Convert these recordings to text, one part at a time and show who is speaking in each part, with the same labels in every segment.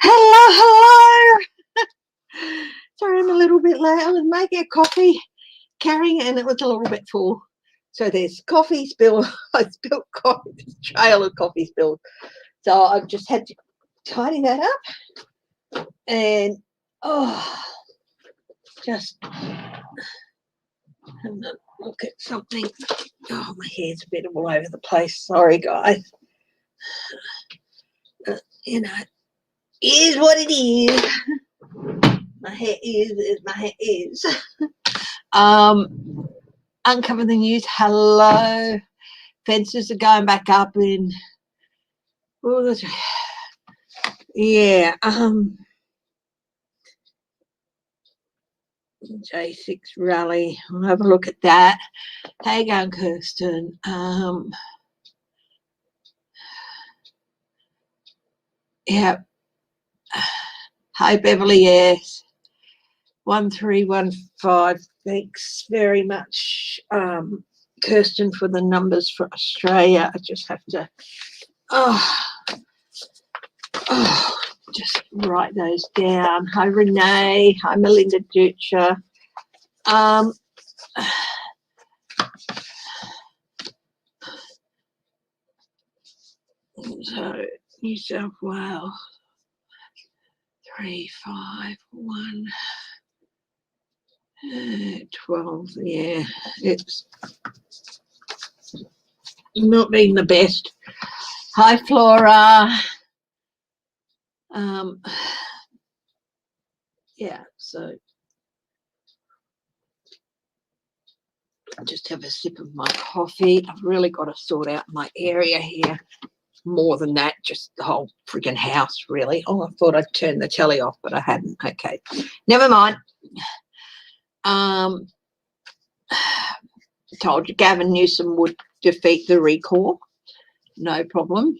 Speaker 1: Hello. Sorry, I'm a little bit late. I was making a coffee, carrying it, and it was a little bit full. So there's coffee spill. I spilled coffee, trail of coffee spilled. So I've just had to tidy that up. And just have a look at something. Oh, my hair's a bit all over the place. Sorry, guys. You know, it is what it is. My hair is my hair is. Uncover the news. Hello. Fences are going back up in. Oh, yeah. J6 rally. I'll have a look at that. How you going, Kirsten? Yeah. Hi, Beverly. Yes. 1315. Thanks very much, Kirsten, for the numbers for Australia. I just have to just write those down. Hi, Renee. Hi, Melinda Dutcher. So New South Wales 351 12. Yeah, it's not been the best. Hi, Flora. Yeah, so I just have a sip of my coffee. I've really got to sort out my area here. More than that, just the whole freaking house, really. Oh, I thought I'd turn the telly off, but I hadn't. Okay, never mind. Told you Gavin Newsom would defeat the recall. No problem.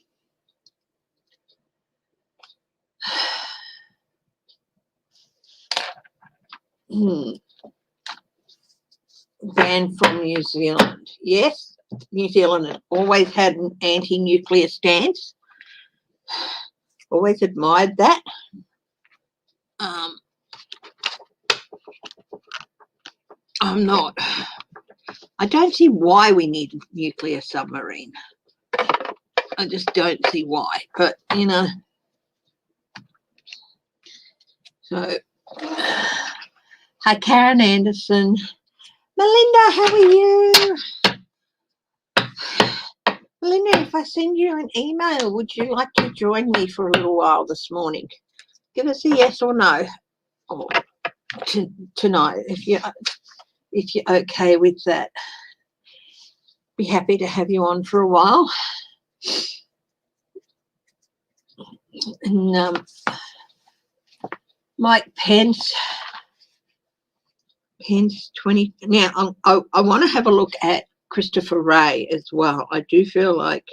Speaker 1: Ban from New Zealand. Yes, New Zealand has always had an anti-nuclear stance. Always admired that. I don't see why we need a nuclear submarine. I just don't see why, but you know. So, hi, Karen Anderson. Melinda, how are you? Melinda, if I send you an email, would you like to join me for a little while this morning? Give us a yes or no. Or tonight, if you're okay with that. Be happy to have you on for a while. And Mike Pence 20. Now I want to have a look at Christopher Wray as well. I do feel like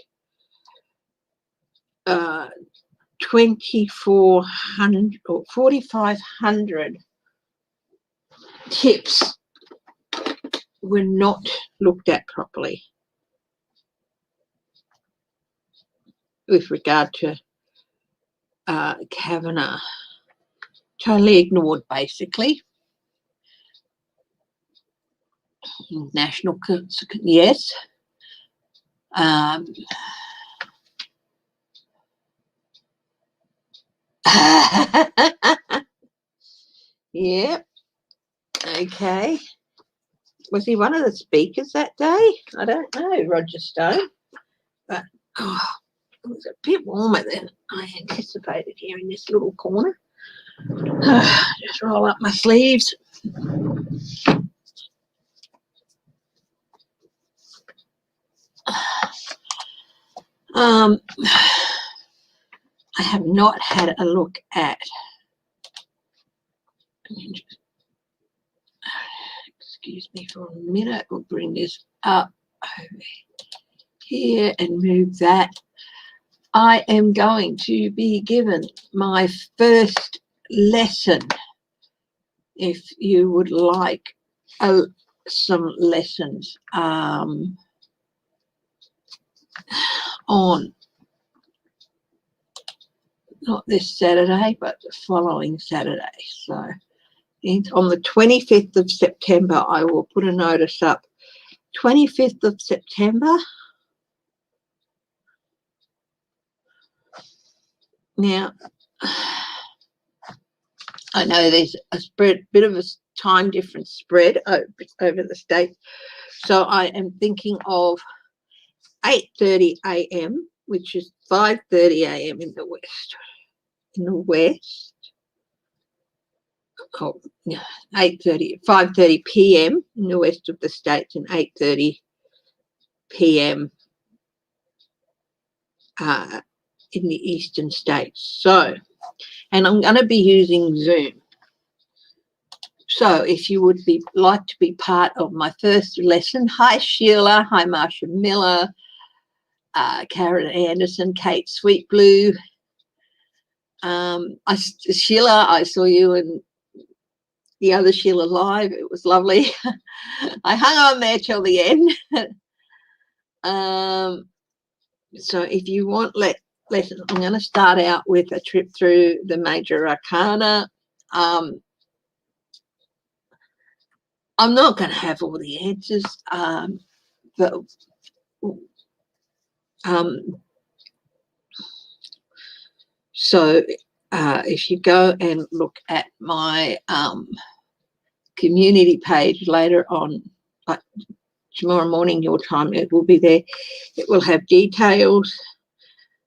Speaker 1: 2,400 or 4,500 tips were not looked at properly with regard to Kavanaugh. Totally ignored, basically. National, yes. Yep. Okay. Was he one of the speakers that day? I don't know, Roger Stone. But it was a bit warmer than I anticipated here in this little corner. Just roll up my sleeves. I have not had a look at. Excuse me for a minute. We'll bring this up over here and move that. I am going to be given my first lesson. If you would like some lessons on not this Saturday, but the following Saturday. So it's on the 25th of September, I will put a notice up. 25th of September. Now, I know there's a bit of a time difference spread over the state. So I am thinking of 8:30 a.m., which is 5:30 a.m. in the west. In the west. Oh, yeah, 5:30 p.m. in the west of the states and 8:30 p.m. In the eastern states. So, and I'm going to be using Zoom. So if you would like to be part of my first lesson, hi Sheila, hi Marsha Miller, Karen Anderson, Kate Sweetblue. Sheila, I saw you and the other Sheila live. It was lovely. I hung on there till the end. So if you want lessons, I'm going to start out with a trip through the major arcana. I'm not going to have all the answers, but so if you go and look at my community page later on, like tomorrow morning your time, it will be there. It will have details.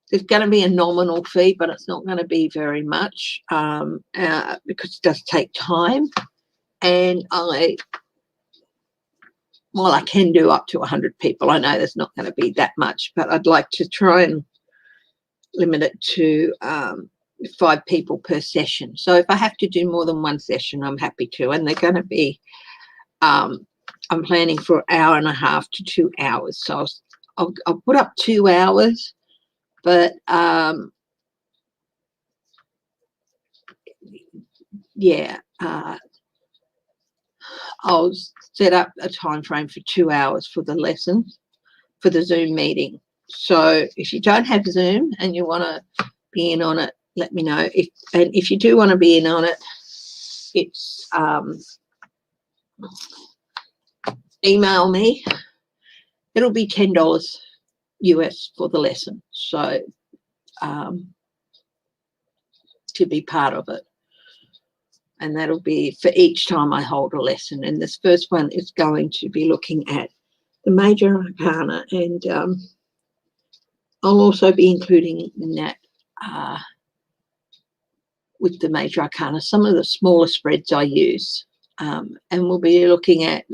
Speaker 1: There's going to be a nominal fee, but it's not going to be very much because it does take time. And I can do up to 100 people. I know there's not going to be that much, but I'd like to try and limit it to 5 people per session. So if I have to do more than one session, I'm happy to. And they're going to be, I'm planning for an hour and a half to 2 hours. So I'll put up 2 hours, but yeah, I'll set up a time frame for 2 hours for the lesson, for the Zoom meeting. So if you don't have Zoom and you want to be in on it, let me know. If you do want to be in on it, it's email me. It'll be $10 US for the lesson. So to be part of it. And that'll be for each time I hold a lesson. And this first one is going to be looking at the major arcana, and I'll also be including in that with the major arcana some of the smaller spreads I use, and we'll be looking at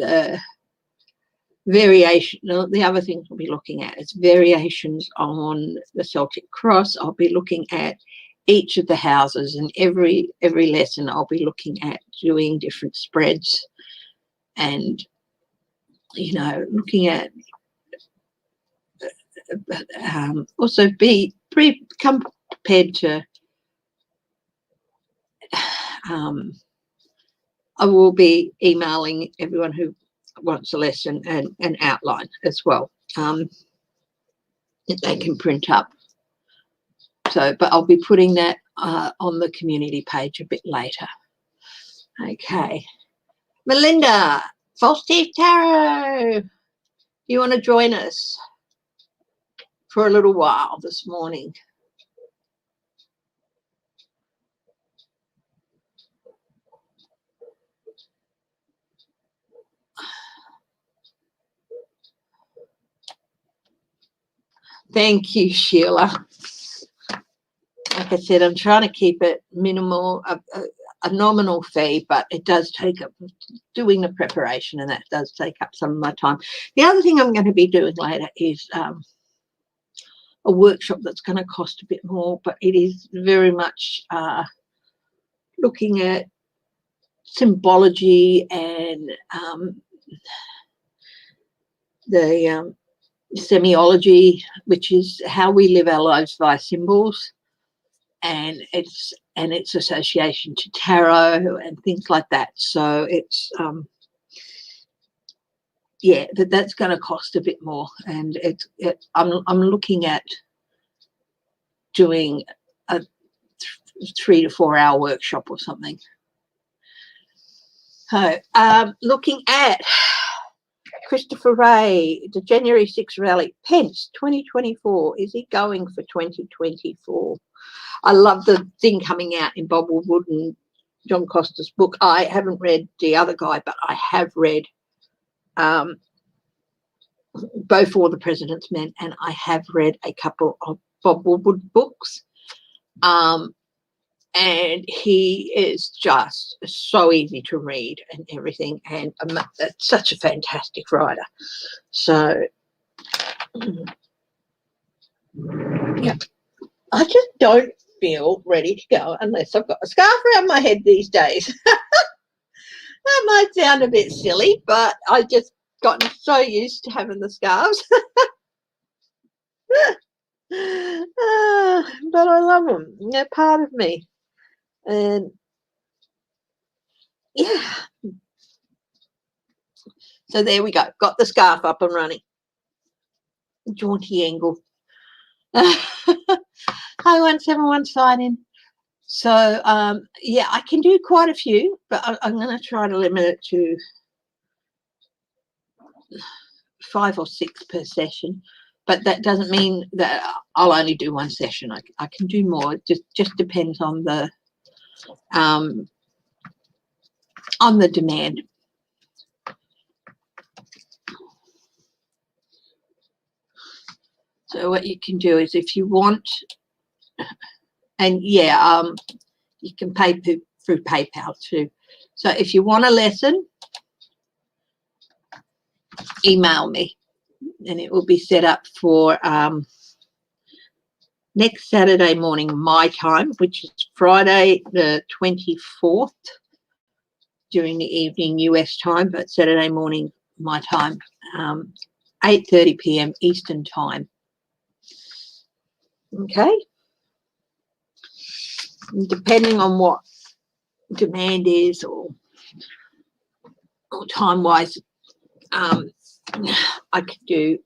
Speaker 1: variation. The other things we'll be looking at is variations on the Celtic cross. I'll be looking at each of the houses, and every lesson I'll be looking at doing different spreads, and looking at also become prepared to I will be emailing everyone who wants a lesson and an outline as well that they can print up. So, but I'll be putting that on the community page a bit later. Okay. Melinda, False Teeth Tarot, do you want to join us for a little while this morning? Thank you, Sheila. Like I said, I'm trying to keep it minimal, a nominal fee, but it does take up doing the preparation, and that does take up some of my time. The other thing I'm going to be doing later is a workshop that's going to cost a bit more, but it is very much looking at symbology and the semiology, which is how we live our lives via symbols, and its association to tarot and things like that. So it's yeah, that's going to cost a bit more, and I'm looking at doing 3 to 4 hour workshop or something. So, looking at Christopher Wray, the January 6 rally, Pence 2024. Is he going for 2024? I love the thing coming out in Bob Woodward and John Costa's book. I haven't read the other guy, but I have read both For the President's Men, and I have read a couple of Bob Woodward books. And he is just so easy to read and everything, and such a fantastic writer. So, yeah, I just don't feel ready to go unless I've got a scarf around my head these days. That might sound a bit silly, but I just gotten so used to having the scarves. But I love them. They're part of me. And yeah. So there we go. Got the scarf up and running. Jaunty angle. Hi, 171 sign in. So yeah, I can do quite a few, but I'm going to try to limit it to 5 or 6 per session. But that doesn't mean that I'll only do one session. I can do more. It just depends on the demand. So what you can do is, if you want, and yeah, you can pay through PayPal too. So if you want a lesson, email me, and it will be set up for next Saturday morning my time, which is Friday the 24th during the evening US time, but Saturday morning my time, 8:30 p.m. Eastern time. Okay. And depending on what demand is or time wise, I could do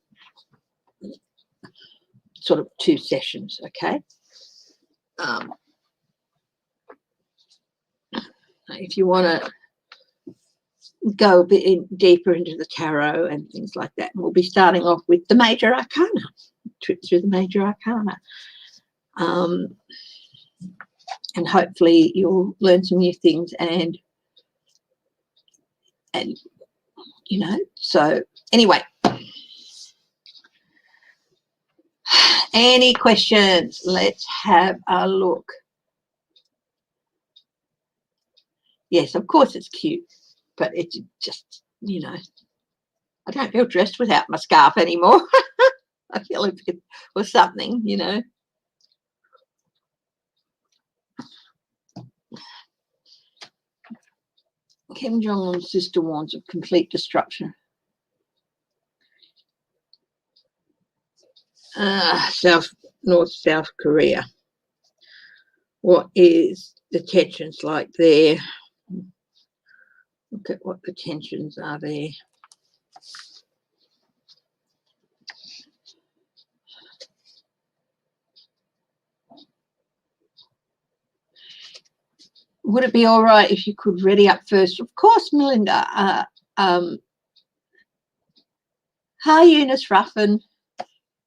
Speaker 1: sort of 2 sessions. Okay. If you want to go a bit deeper into the tarot and things like that, and we'll be starting off with the major arcana, trip through the major arcana, and hopefully you'll learn some new things, and you know. So anyway, any questions? Let's have a look. Yes, of course it's cute, but it's just, you know, I don't feel dressed without my scarf anymore. I feel if it was something, you know. Kim Jong-un's sister warns of complete destruction. North-South Korea. What is the tensions like there? Look at what the tensions are there. Would it be all right if you could ready up first? Of course, Melinda. Hi, Eunice Ruffin.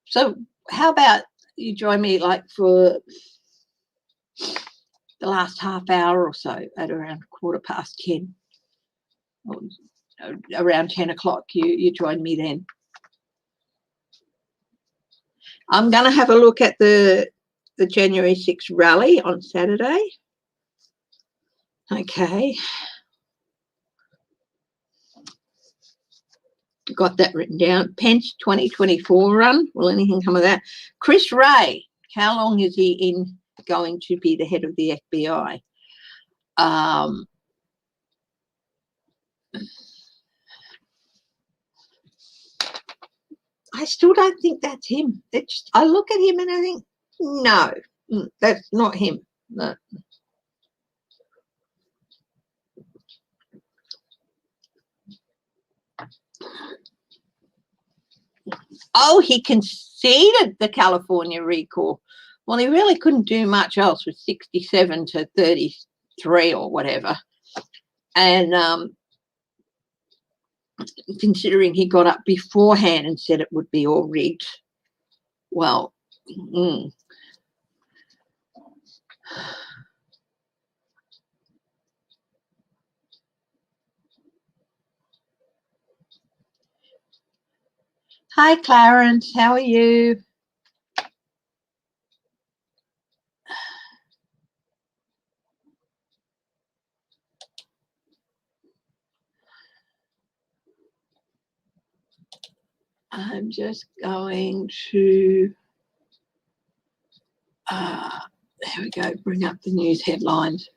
Speaker 1: So how about you join me like for the last half hour or so at around 10:15, or around 10 o'clock. You join me then. I'm going to have a look at the January 6 rally on Saturday. Okay. Got that written down. Pence 2024 run. Will anything come of that? Chris Wray. How long is he going to be the head of the FBI? I still don't think that's him. I look at him and I think, no, that's not him. No. Oh, he conceded the California recall. Well, he really couldn't do much else with 67 to 33 or whatever. And considering he got up beforehand and said it would be all rigged, well, Hi, Clarence. How are you? I'm just going to, there we go, bring up the news headlines.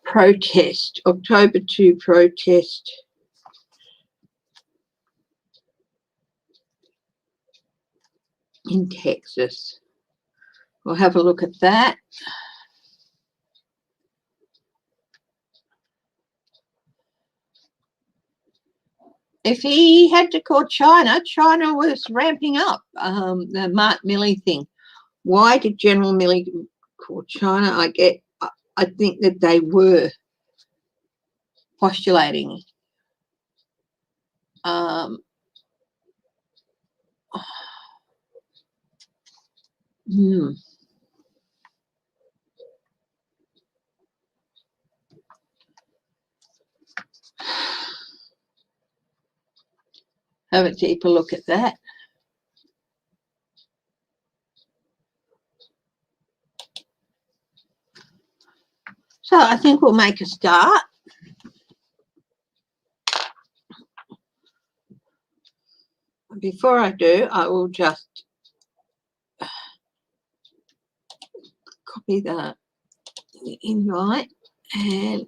Speaker 1: Protest, October 2 protest. In Texas. We'll have a look at that. If he had to call China, China was ramping up the Mark Milley thing. Why did General Milley call China? I think that they were postulating have a deeper look at that. So I think we'll make a start. Before I do, I will just copy the invite and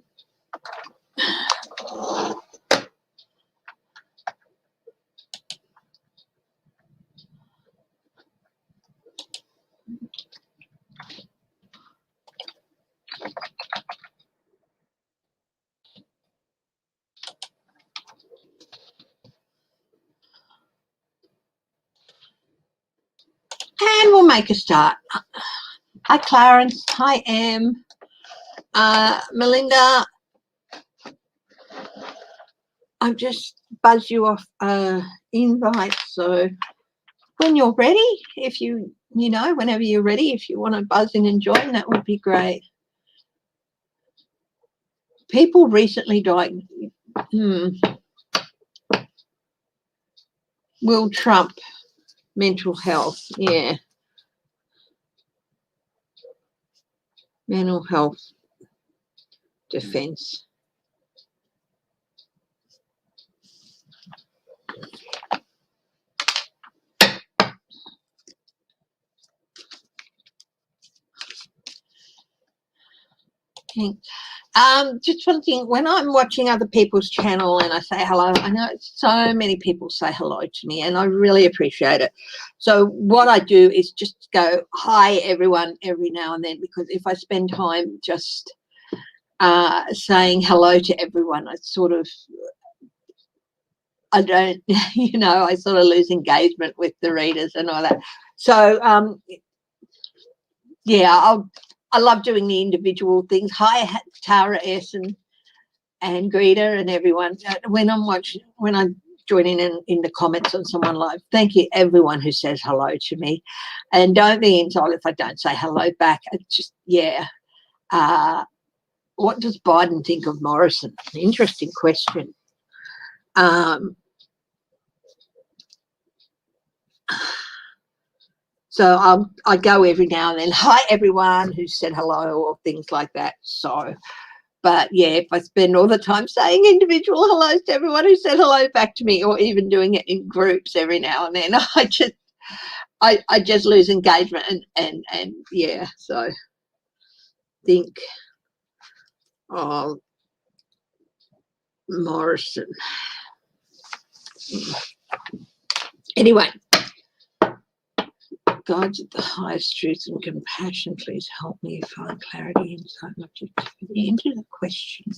Speaker 1: we'll make a start. Hi, Clarence. Hi, Em. Melinda, I've just buzzed you off invites, so when you're ready, if you know, whenever you're ready, if you want to buzz in and join, that would be great. People recently died. Will Trump mental health? Yeah. Mental health defense. Just one thing, when I'm watching other people's channel and I say hello, I know so many people say hello to me and I really appreciate it. So what I do is just go, hi everyone, every now and then, because if I spend time just saying hello to everyone, I sort of, I don't, I sort of lose engagement with the readers and all that. So, yeah, I love doing the individual things. Hi, Tara S. and Greta and everyone. When I'm joining in the comments on someone live, thank you everyone who says hello to me, and don't be insulted if I don't say hello back. It's just, yeah. What does Biden think of Morrison? Interesting question. So I go every now and then, hi everyone who said hello or things like that. So, but yeah, if I spend all the time saying individual hellos to everyone who said hello back to me, or even doing it in groups every now and then, I just lose engagement and yeah. So think of Morrison. Anyway. God's at the highest truth and compassion, please help me find clarity, insight, and objectivity into the question of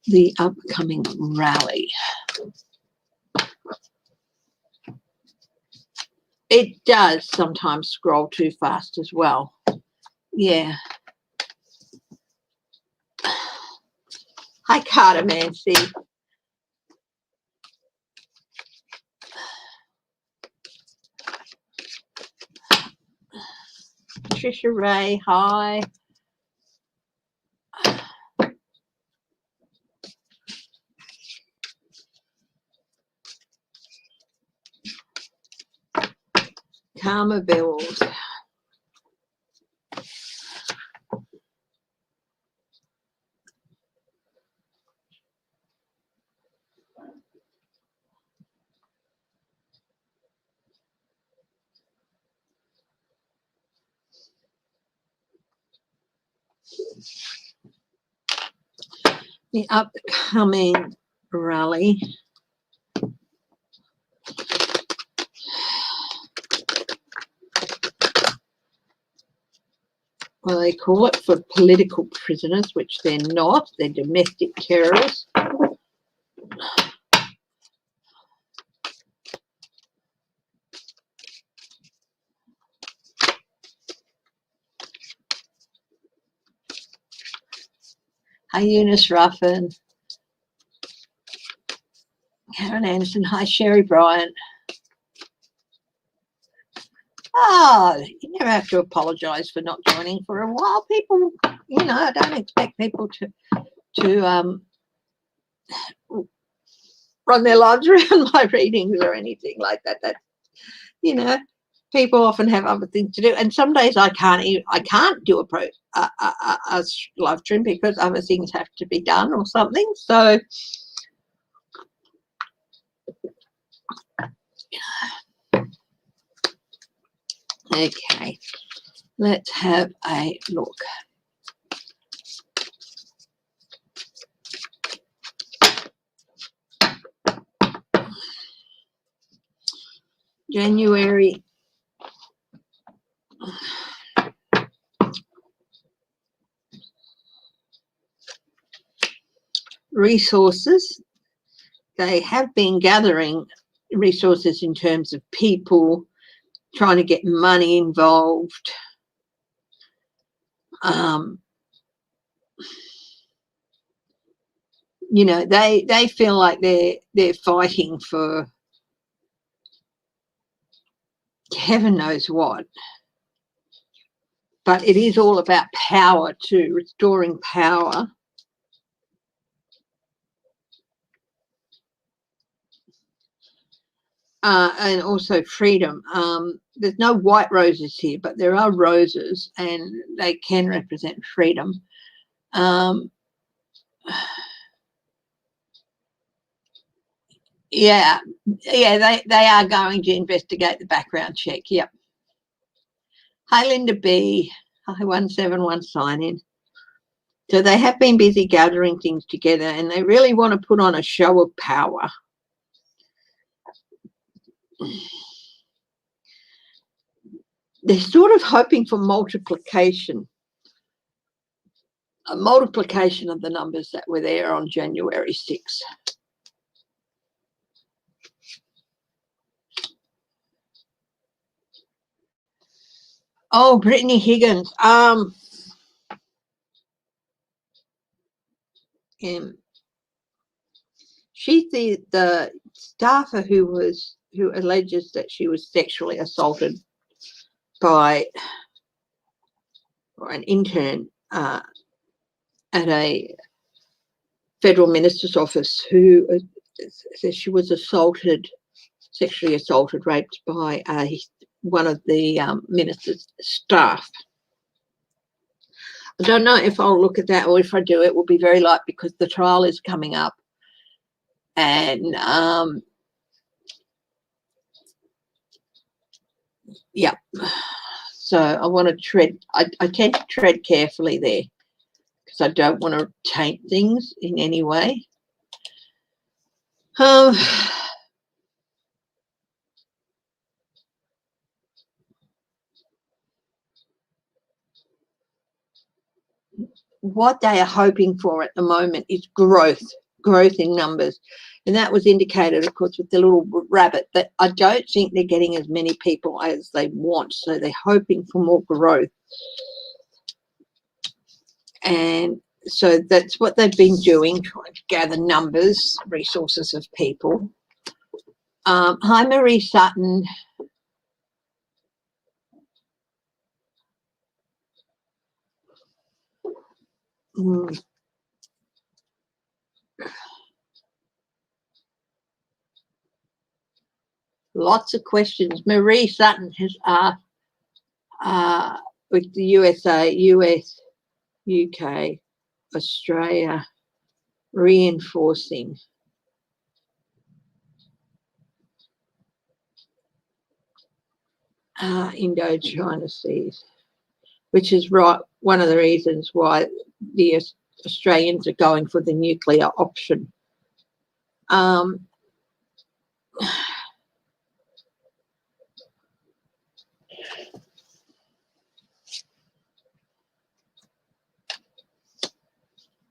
Speaker 1: the upcoming rally. It does sometimes scroll too fast as well. Yeah. Hi, Carter Mancy. Trisha Ray, hi. Karma bills. The upcoming rally. Well, they call it for political prisoners, which they're not. They're domestic terrorists. Hi, Eunice Ruffin. Karen Anderson. Hi, Sherry Bryant. You never have to apologise for not joining for a while. People, I don't expect people to run their lives around my readings or anything like that. That, people often have other things to do, and some days I can't do a live stream because other things have to be done or something. So okay, let's have a look. January. Resources. They have been gathering resources in terms of people trying to get money involved. They feel like they're fighting for heaven knows what. But it is all about power too, restoring power. And also freedom. There's no white roses here, but there are roses, and they can represent freedom. Yeah, they are going to investigate the background check. Yep. Hi, Linda B. Hi, 171 sign in. So they have been busy gathering things together, and they really want to put on a show of power. They're sort of hoping for multiplication. A multiplication of the numbers that were there on January 6th. Oh, Brittany Higgins. She's the staffer who alleges that she was sexually assaulted by an intern at a federal minister's office who says she was sexually assaulted, raped by one of the minister's staff. I don't know if I'll look at that, or if I do, it will be very light because the trial is coming up. And yeah, so I want to tread, I tend to tread carefully there because I don't want to taint things in any way. What they are hoping for at the moment is growth. growth in numbers. And that was indicated, of course, with the little rabbit, that I don't think they're getting as many people as they want. So they're hoping for more growth. And so that's what they've been doing, trying to gather numbers, resources of people. Hi, Marie Sutton. Lots of questions. Marie Sutton has asked with the USA, US, UK, Australia, reinforcing. Indo-China Seas, which is right, one of the reasons why the Australians are going for the nuclear option.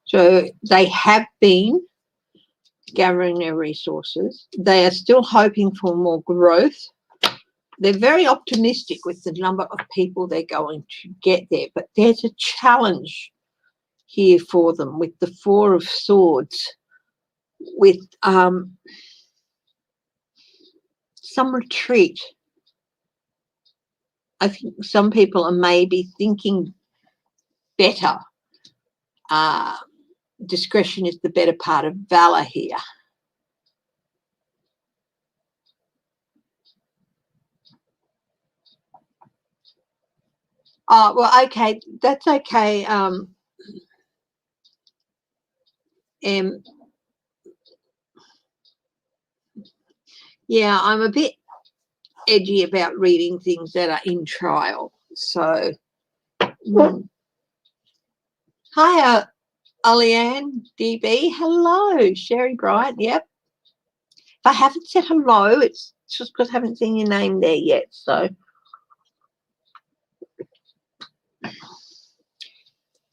Speaker 1: So they have been gathering their resources. They are still hoping for more growth. They're very optimistic with the number of people they're going to get there, but there's a challenge here for them with the Four of Swords, with some retreat. I think some people are maybe thinking better. Discretion is the better part of valor here. Oh, well, okay, that's okay. Yeah, I'm a bit edgy about reading things that are in trial. So, hi, Alianne DB. Hello, Sherry Bryant. Yep. If I haven't said hello, it's just because I haven't seen your name there yet. So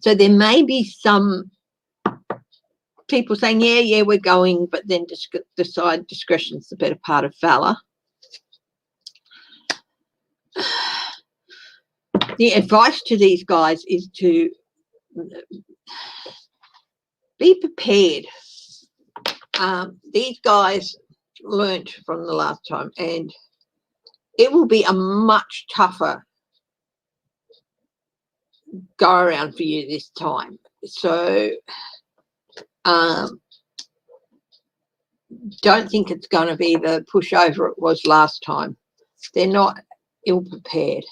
Speaker 1: there may be some people saying, yeah, we're going, but then decide discretion's the better part of valor. The advice to these guys is to be prepared. These guys learnt from the last time, and it will be a much tougher go around for you this time. So don't think it's going to be the pushover it was last time. They're not ill prepared.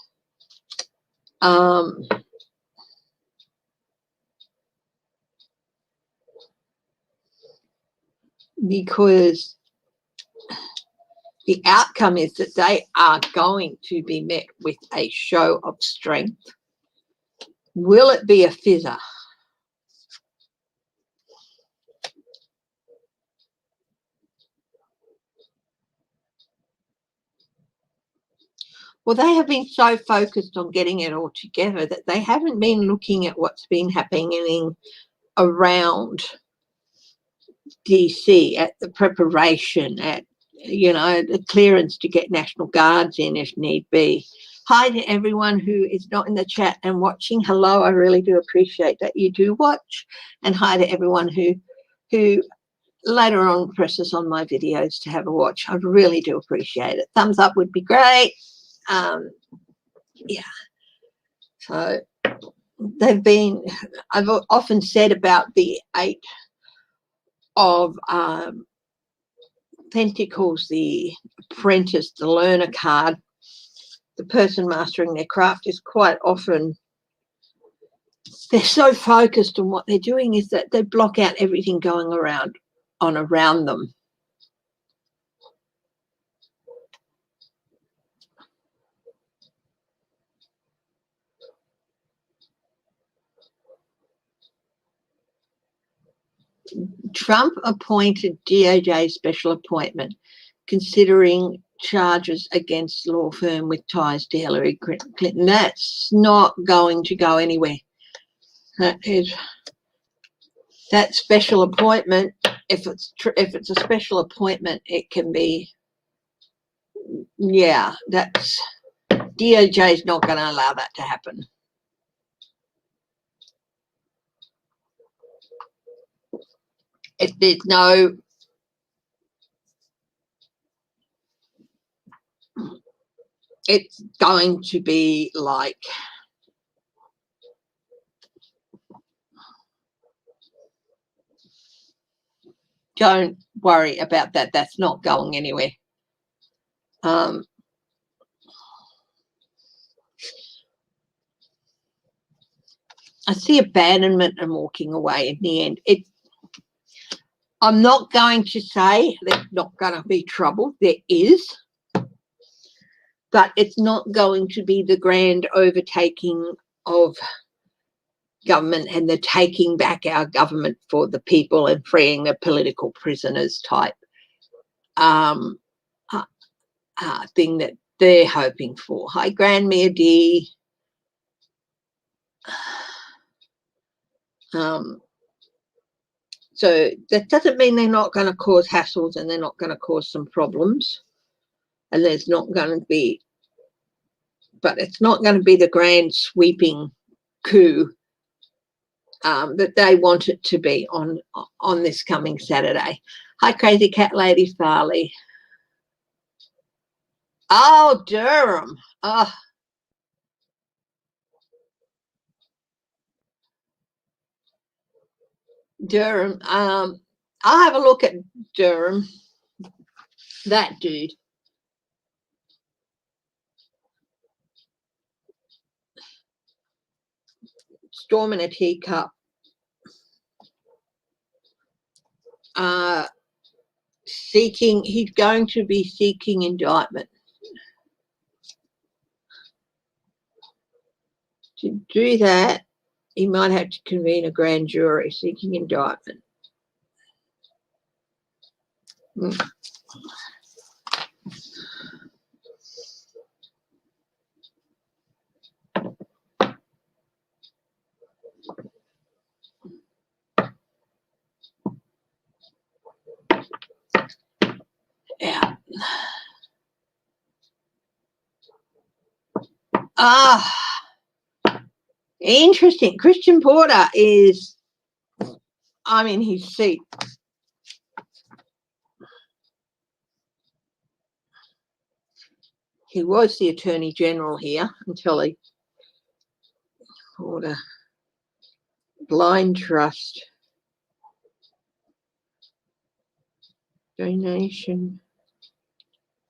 Speaker 1: Because the outcome is that they are going to be met with a show of strength. Will it be a fizzer? Well, they have been so focused on getting it all together that they haven't been looking at what's been happening around DC, at the preparation, at, the clearance to get National Guards in if need be. Hi to everyone who is not in the chat and watching. Hello, I really do appreciate that you do watch. And hi to everyone who later on presses on my videos to have a watch. I really do appreciate it. Thumbs up would be great. Yeah. So they've been, I've often said about the Eight of Pentacles, the apprentice, the learner card, the person mastering their craft is quite often, they're so focused on what they're doing is that they block out everything going around them. Trump appointed DOJ special appointment considering charges against law firm with ties to Hillary Clinton. That's not going to go anywhere. That special appointment if it's a special appointment, it can be, yeah, that's, DOJ is not going to allow that to happen. If there's no, it's going to be like, don't worry about that. That's not going anywhere. I see abandonment and walking away in the end. I'm not going to say there's not going to be trouble. There is. But it's not going to be the grand overtaking of government and the taking back our government for the people and freeing the political prisoners type thing that they're hoping for. Hi, Grandmere D. So that doesn't mean they're not going to cause hassles and they're not going to cause some problems. And there's not going to be, but it's not going to be the grand sweeping coup that they want it to be on this coming Saturday. Hi, Crazy Cat Lady Farley. Oh, Durham. Oh. Durham. I'll have a look at Durham. That dude. Storm in a teacup. He's going to be seeking indictment. To do that, he might have to convene a grand jury seeking indictment. Yeah. Interesting. Christian Porter is, I'm in his seat. He was the Attorney General here until he called a blind trust donation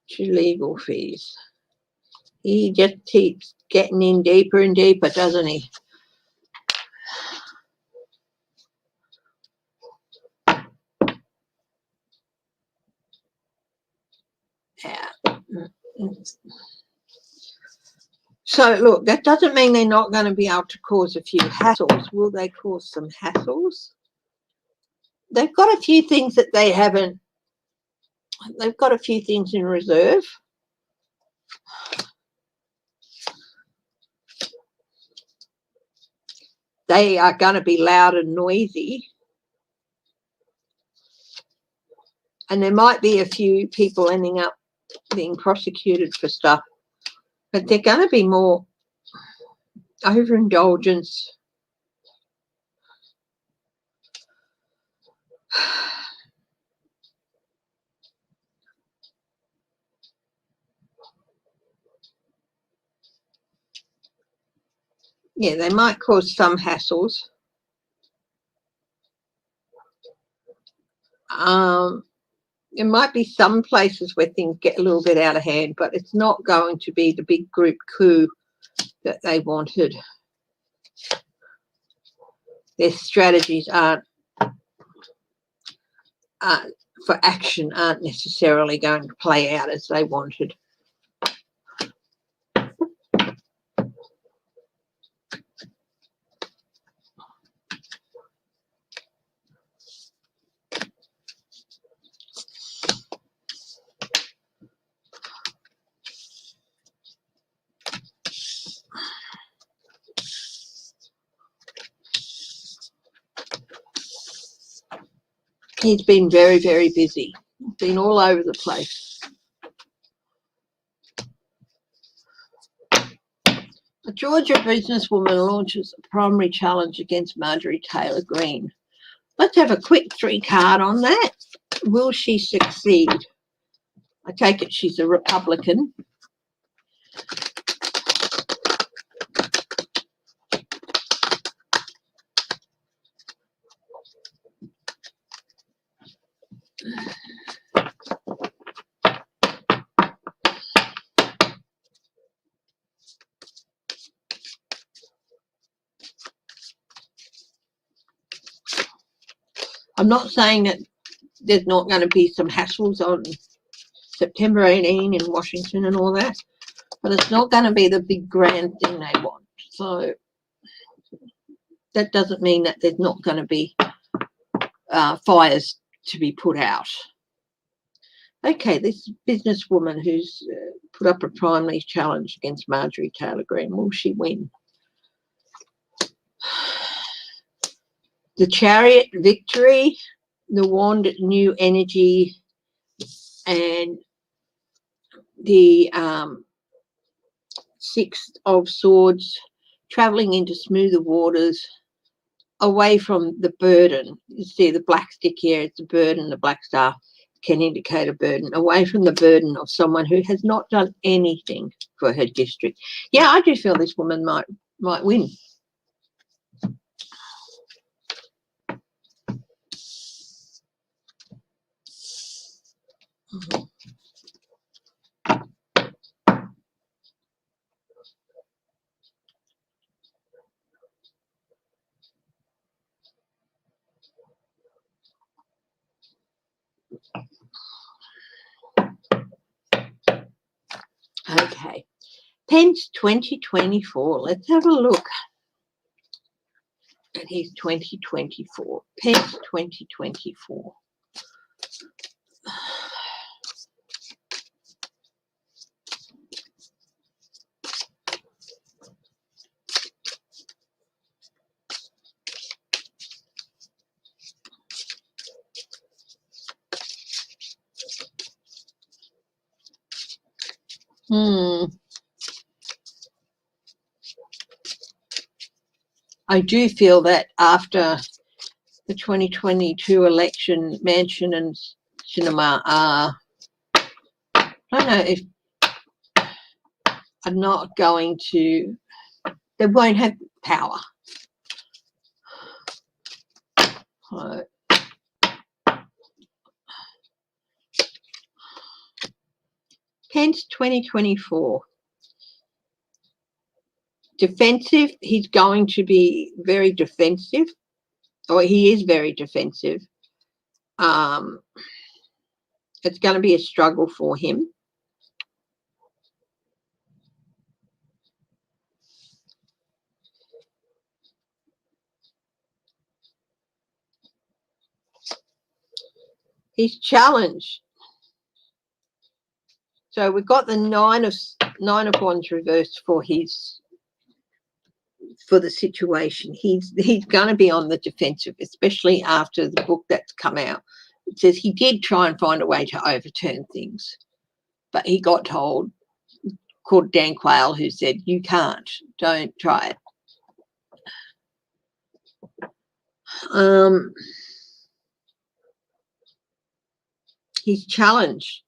Speaker 1: to legal fees. He just keeps getting in deeper and deeper, doesn't he? Yeah. So, look, that doesn't mean they're not going to be able to cause a few hassles. Will they cause some hassles? They've got a few things that they haven't. They've got a few things in reserve. They are going to be loud and noisy. And there might be a few people ending up being prosecuted for stuff. But they're going to be more overindulgence. Yeah, they might cause some hassles. There might be some places where things get a little bit out of hand, but it's not going to be the big group coup that they wanted. Their strategies aren't for action aren't necessarily going to play out as they wanted. He's been very, very busy. Been all over the place. A Georgia businesswoman launches a primary challenge against Marjorie Taylor Greene. Let's have a quick 3-card on that. Will she succeed? I take it she's a Republican. I'm not saying that there's not going to be some hassles on September 18 in Washington and all that, but it's not going to be the big grand thing they want. So that doesn't mean that there's not going to be fires to be put out. Okay, this businesswoman who's put up a primary challenge against Marjorie Taylor Greene, will she win? The Chariot, victory. The Wand, new energy. And the Six of Swords, travelling into smoother waters, away from the burden. You see the black stick here, it's a burden. The black star can indicate a burden, away from the burden of someone who has not done anything for her district. Yeah, I do feel this woman might win. Okay, Pence 2024. Let's have a look at his 2024. Pence 2024. I do feel that after the 2022 election, Manchin and Sinema are, I don't know if are not going to, they won't have power. Pence 2024. Defensive, he's going to be very defensive, or he is very defensive. It's going to be a struggle for him. His challenge. So we've got the nine of wands reversed for the situation. He's going to be on the defensive, especially after the book that's come out. It says he did try and find a way to overturn things, but he got told, called Dan Quayle, who said, you can't, don't try it. His challenge.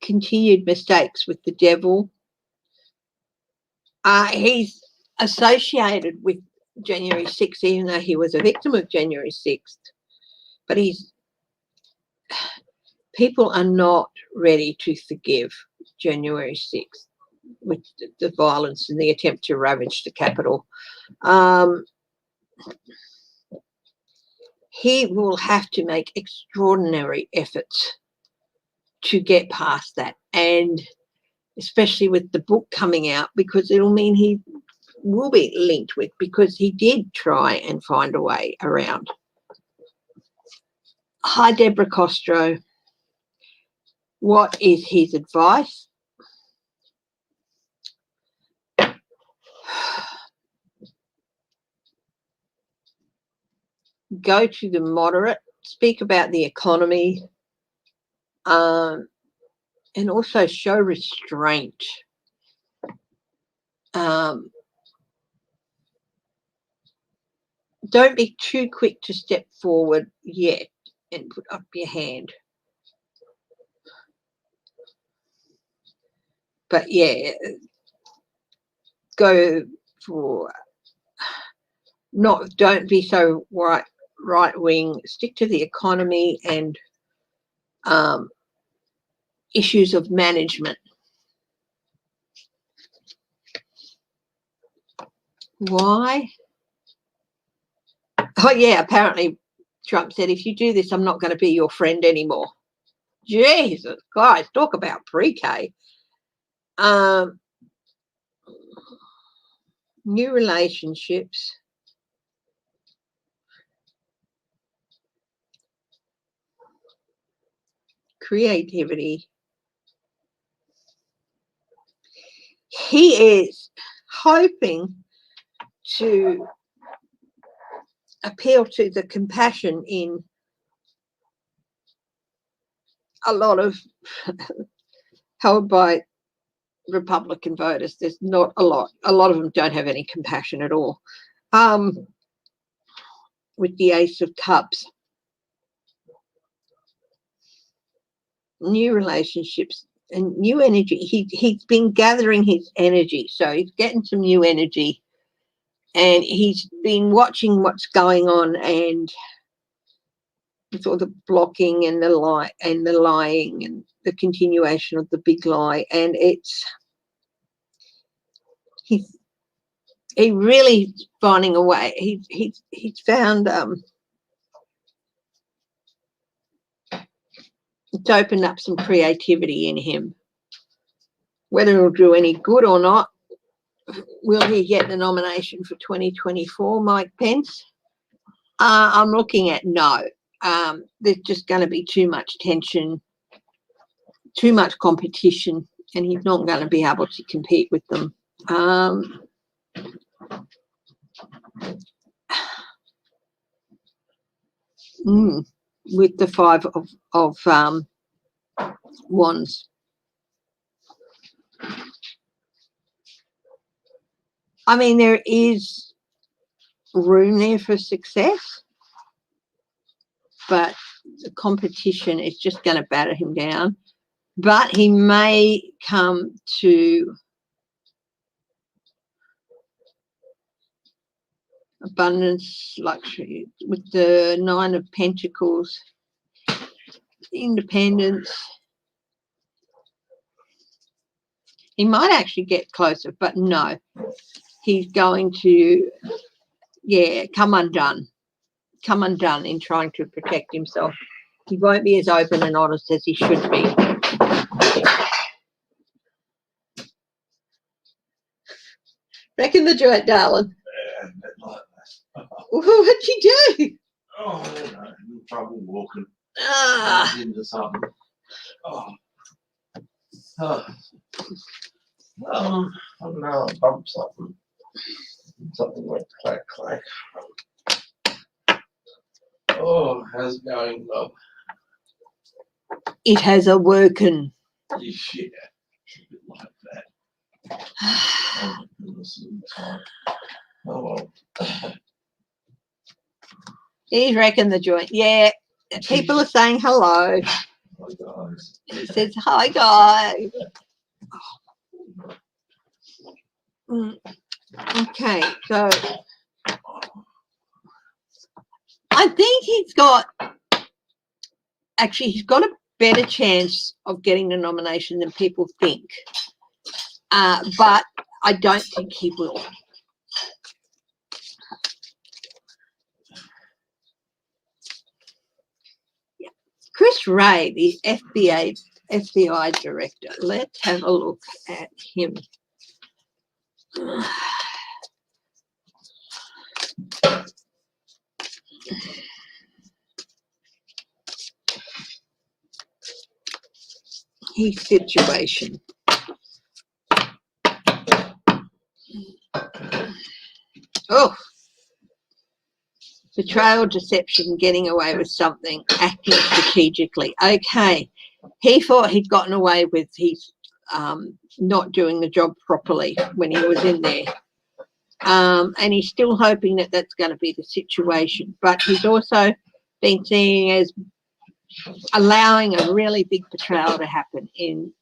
Speaker 1: Continued mistakes with the devil. He's associated with January 6th, even though he was a victim of January 6th. But people are not ready to forgive January 6th with the violence and the attempt to ravage the capital. He will have to make extraordinary efforts to get past that, and especially with the book coming out, because it'll mean he will be linked with, because he did try and find a way around. Hi, Deborah Costro. What is his advice? go to the moderate, speak about the economy, and also show restraint. Don't be too quick to step forward yet and put up your hand. But yeah, go for don't be so right wing. Stick to the economy and issues of management. Why? Oh yeah, apparently Trump said, if you do this, I'm not going to be your friend anymore. Jesus, guys, talk about pre-K. New relationships. Creativity. He is hoping to appeal to the compassion in a lot of held by Republican voters. There's not a lot. A lot of them don't have any compassion at all. With the Ace of Cups. New relationships and new energy. He's been gathering his energy. So he's getting some new energy. And he's been watching what's going on and all the blocking and the lying and the continuation of the big lie. And he's really finding a way. He's found it's opened up some creativity in him. Whether it'll do any good or not, will he get the nomination for 2024, Mike Pence? I'm looking at no. There's just going to be too much tension, too much competition, and he's not going to be able to compete with them. With the Five of Wands. I mean, there is room there for success, but the competition is just going to batter him down. But he may come to abundance, luxury, with the Nine of Pentacles, independence. He might actually get closer, but no, he's going to, come undone in trying to protect himself. He won't be as open and honest as he should be. Back in the joint, darling.
Speaker 2: Yeah, a bit like that.
Speaker 1: What'd you do?
Speaker 2: Oh, I don't know, in trouble walking into something. I don't know, I bumped something. Something went clack, clack. Oh, how's it going, love?
Speaker 1: It has awoken.
Speaker 2: Yeah, a bit like that. Oh, my goodness, oh, well.
Speaker 1: He's wrecking the joint. Yeah, people are saying hello.
Speaker 2: Hi, guys.
Speaker 1: He says, hi, guys. Okay, so I think he's got a better chance of getting the nomination than people think. But I don't think he will. Chris Wray, the FBI director. Let's have a look at him. His situation. Oh, Betrayal, deception, getting away with something, acting strategically. Okay, he thought he'd gotten away with his not doing the job properly when he was in there. And he's still hoping that that's going to be the situation. But he's also been seen as allowing a really big betrayal to happen in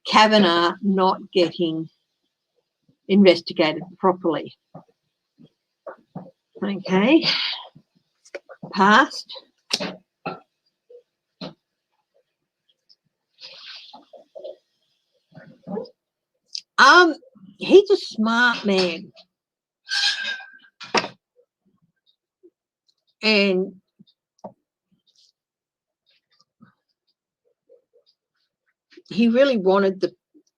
Speaker 1: Kavanaugh not getting investigated properly. Okay, past. He's a smart man. And he really wanted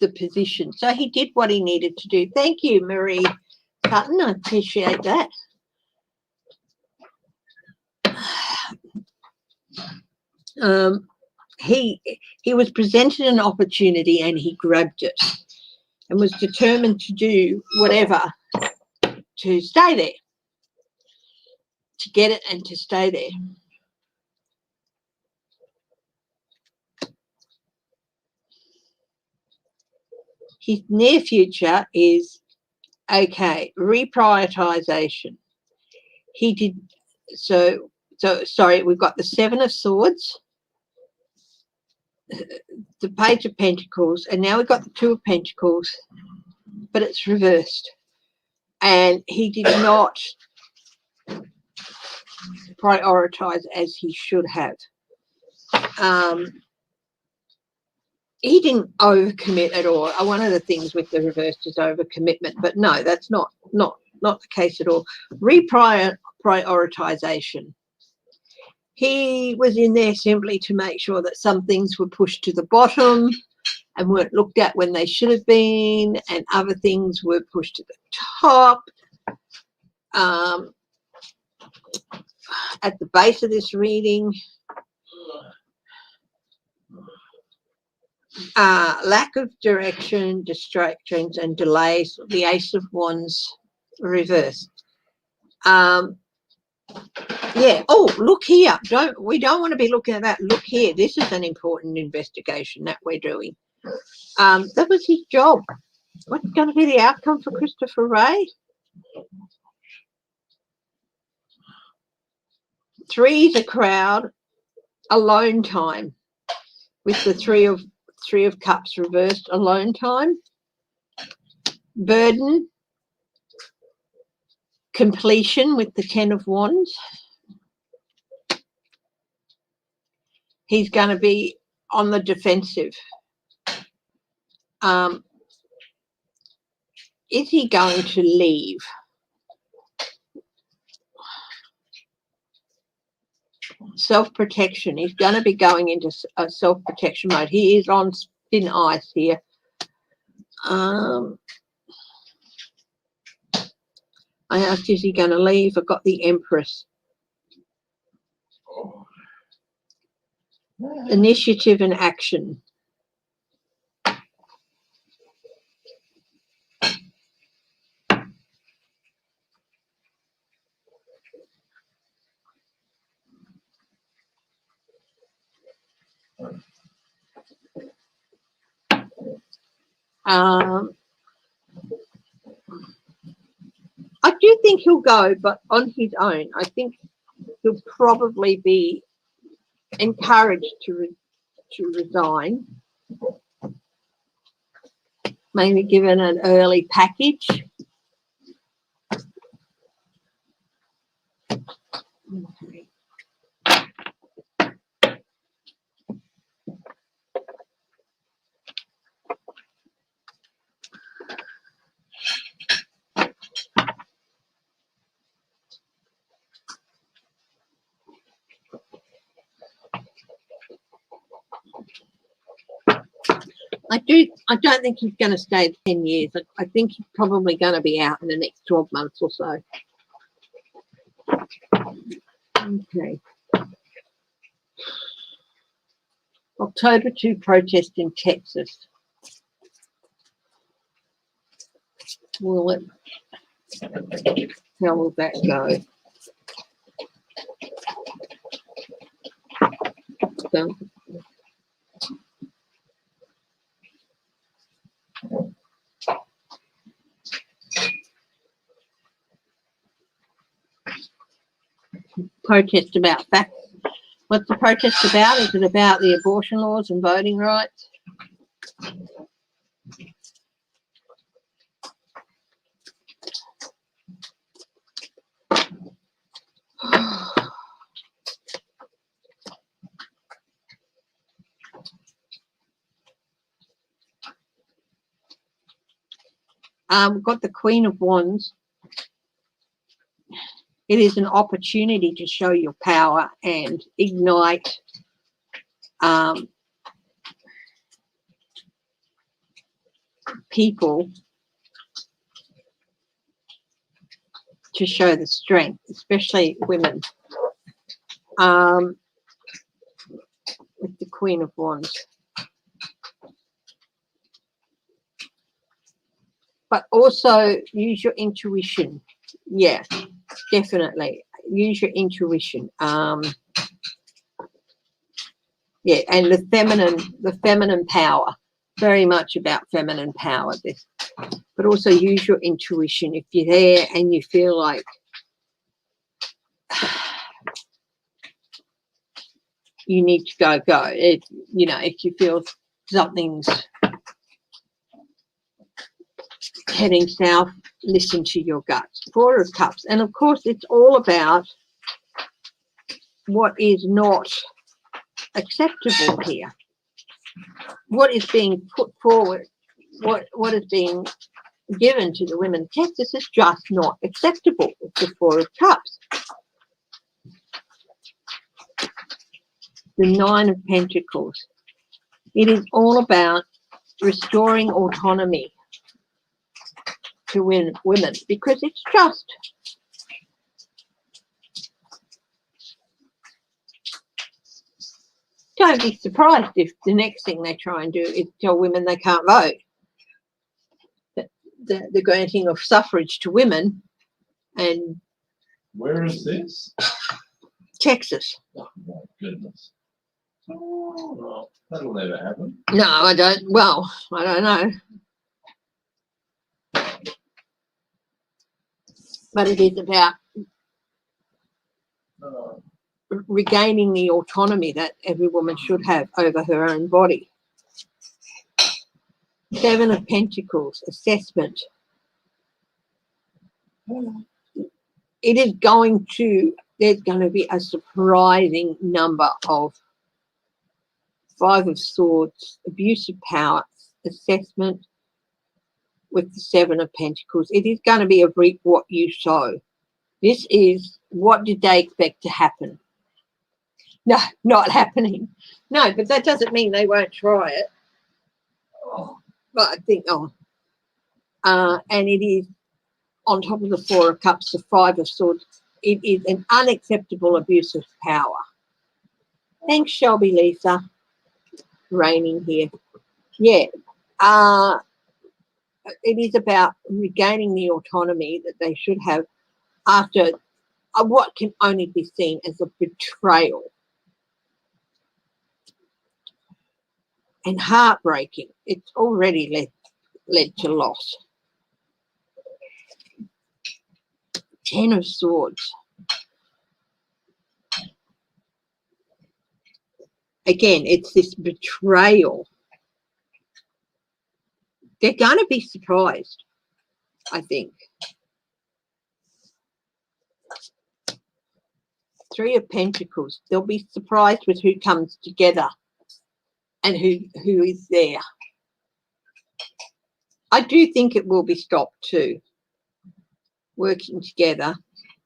Speaker 1: the position. So he did what he needed to do. Thank you, Marie Cutton. I appreciate that. He was presented an opportunity and he grabbed it and was determined to do whatever to stay there, to get it and to stay there. His near future is, okay, reprioritisation. He did, so sorry, we've got the Seven of Swords, the Page of Pentacles, and now we've got the Two of Pentacles, but it's reversed. And he did not prioritise as he should have. He didn't overcommit at all. One of the things with the reversed is overcommitment, but no, that's not the case at all. Reprioritization. He was in there simply to make sure that some things were pushed to the bottom and weren't looked at when they should have been, and other things were pushed to the top. At the base of this reading, lack of direction, distractions and delays, the Ace of Wands reversed. Yeah, oh, look here. We don't want to be looking at that. Look here. This is an important investigation that we're doing. That was his job. What's going to be the outcome for Christopher Wray? 3 is a crowd, alone time, with the Three of Cups reversed, alone time, burden, completion with the 10 of Wands. He's going to be on the defensive. Is he going to leave? Self-protection. He's going to be going into a self-protection mode. He is on thin ice here. I asked, is he going to leave? I've got the Empress. Initiative and action. I do think he'll go, but on his own. I think he'll probably be encouraged to resign, maybe given an early package. Okay. I don't think he's going to stay 10 years. I think he's probably going to be out in the next 12 months or so. Okay. October 2 protest in Texas. Will it How will that go? So, protest about facts. What's the protest about? Is it about the abortion laws and voting rights? We've got the Queen of Wands. It is an opportunity to show your power and ignite people to show the strength, especially women. With the Queen of Wands. But also use your intuition. Yeah, definitely. Use your intuition. Yeah, and the feminine power. Very much about feminine power, this. But also use your intuition. If you're there and you feel like you need to go. If you feel something's heading south, listen to your guts. Four of Cups. And of course, it's all about what is not acceptable here. What is being put forward, what is being given to the women of Texas is just not acceptable with the Four of Cups. The Nine of Pentacles. It is all about restoring autonomy to women because it's just don't be surprised if the next thing they try and do is tell women they can't vote. The granting of suffrage to women. And
Speaker 2: where is this?
Speaker 1: Texas.
Speaker 2: Oh my goodness. Oh, well, that'll never happen.
Speaker 1: No, I don't. Well, I don't know. But it is about regaining the autonomy that every woman should have over her own body. Seven of Pentacles, assessment. It is there's going to be a surprising number of Five of Swords, abuse of power, assessment with the Seven of Pentacles. It is going to be a reap what you sow. This is, what did they expect to happen? No, not happening. No, but that doesn't mean they won't try it. But I think, and it is on top of the Four of Cups, the Five of Swords. It is an unacceptable abuse of power. Thanks, Shelby Lisa. Raining here. Yeah. It is about regaining the autonomy that they should have after what can only be seen as a betrayal. And heartbreaking. It's already led to loss. Ten of Swords. Again, it's this betrayal. They're going to be surprised, I think. Three of Pentacles. They'll be surprised with who comes together and who is there. I do think it will be stopped too. Working together.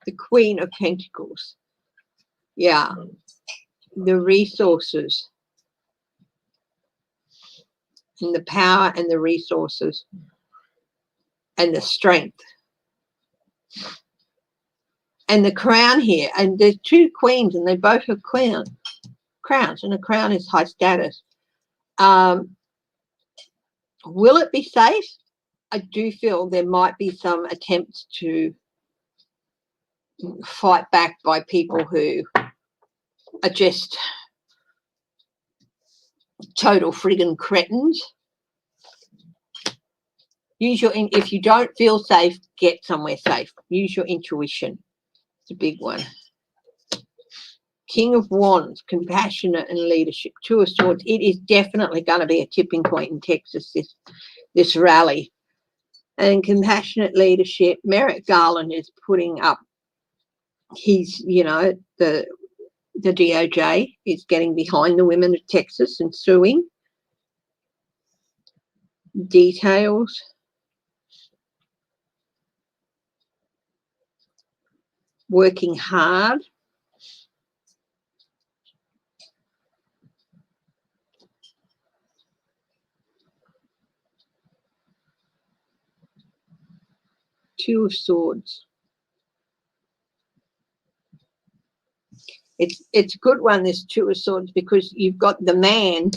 Speaker 1: The Queen of Pentacles. Yeah. The resources. And the power and the resources. And the strength. And the crown here. And there's two queens and they both have crowns. And a crown is high status. Will it be safe? I do feel there might be some attempts to fight back by people who are just total friggin' cretins. If you don't feel safe, get somewhere safe. Use your intuition. It's a big one. King of Wands, compassionate and leadership. Two of Swords. It is definitely going to be a tipping point in Texas, this rally. And compassionate leadership. Merrick Garland is putting up his, the DOJ is getting behind the women of Texas and suing. Details. Working hard. Two of Swords. It's a good one, this Two of Swords, because you've got the man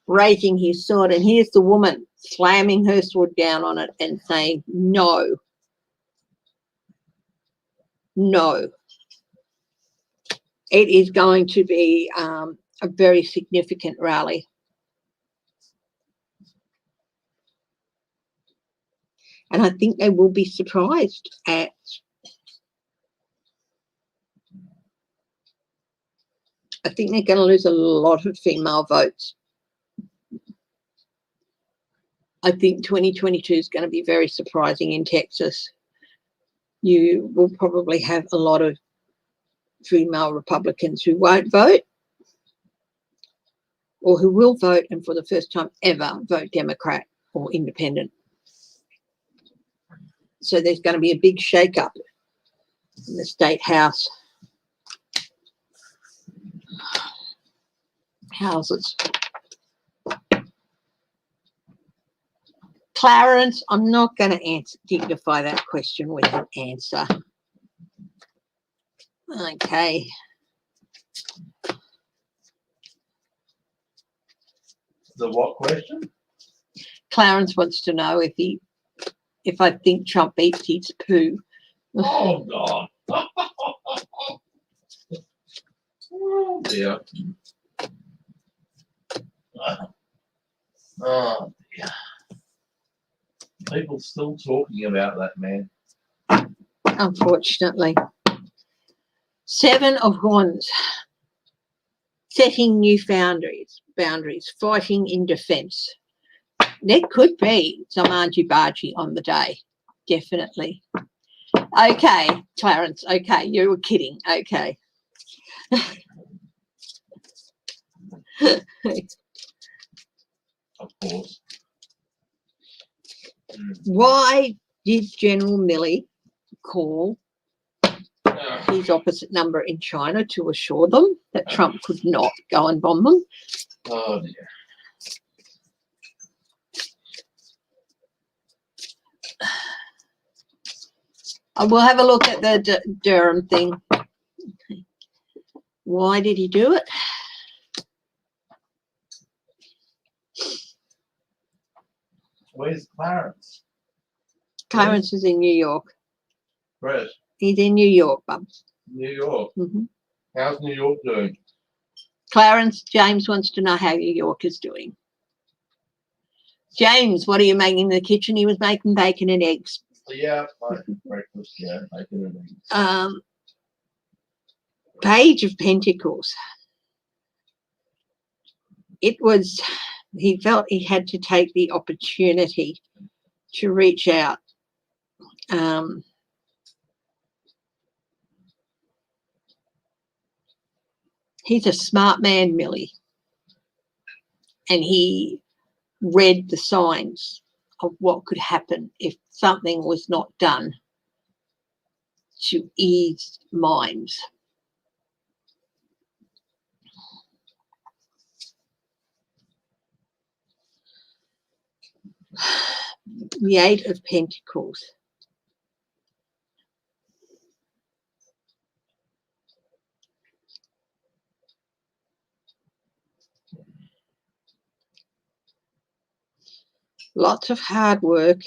Speaker 1: raising his sword, and here's the woman slamming her sword down on it and saying, no. No. It is going to be a very significant rally. And I think they will be surprised at I think they're going to lose a lot of female votes. I think 2022 is going to be very surprising in Texas. You will probably have a lot of female Republicans who won't vote, or who will vote and for the first time ever vote Democrat or Independent. So there's going to be a big shake-up in the state house. Houses. Clarence, I'm not going to dignify that question with an answer. Okay.
Speaker 2: The what question?
Speaker 1: Clarence wants to know if I think Trump eats his poo.
Speaker 2: Oh, God. Oh, dear. Oh, dear. People still talking about that man.
Speaker 1: Unfortunately. Seven of Wands. Setting new boundaries, fighting in defence. There could be some argy-bargy on the day, definitely. Okay, Clarence, okay, you were kidding, okay.
Speaker 2: Of course.
Speaker 1: Why did General Milley call his opposite number in China to assure them that Trump could not go and bomb them?
Speaker 2: Oh, dear.
Speaker 1: We'll have a look at the Durham thing. Why did he do it?
Speaker 2: Where's Clarence?
Speaker 1: Clarence is in New York.
Speaker 2: Where?
Speaker 1: He's in New York, Bubs.
Speaker 2: New York.
Speaker 1: Mm-hmm.
Speaker 2: How's New York doing?
Speaker 1: Clarence, James wants to know how New York is doing. James, what are you making in the kitchen? He was making bacon and eggs.
Speaker 2: Yeah, breakfast, yeah, bacon and eggs.
Speaker 1: Page of Pentacles. He felt he had to take the opportunity to reach out. He's a smart man, Milley, and he read the signs of what could happen if something was not done to ease minds. The Eight of Pentacles. Lots of hard work.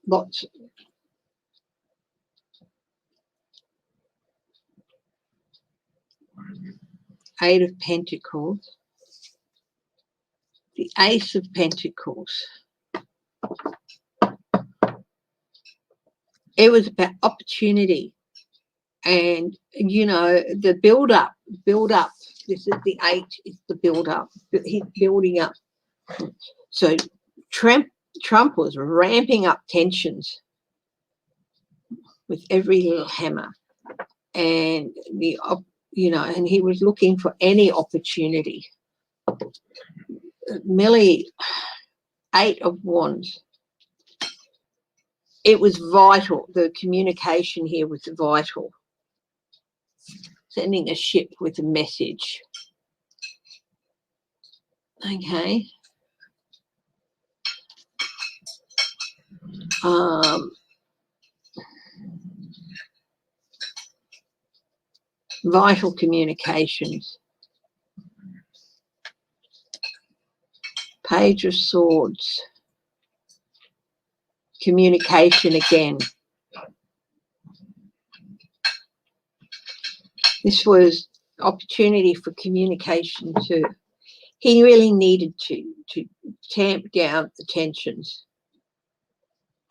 Speaker 1: lots. Eight of Pentacles, the Ace of Pentacles. It was about opportunity and, you know, the build up. This is the 8, it's the build up. He's building up. So Trump was ramping up tensions with every little hammer, and you know, and he was looking for any opportunity. Milley, 8 of Wands. It was vital. The communication here was vital. Sending a ship with a message. Okay. Vital communications. Page of Swords. Communication again. This was opportunity for communication too. He really needed to tamp down the tensions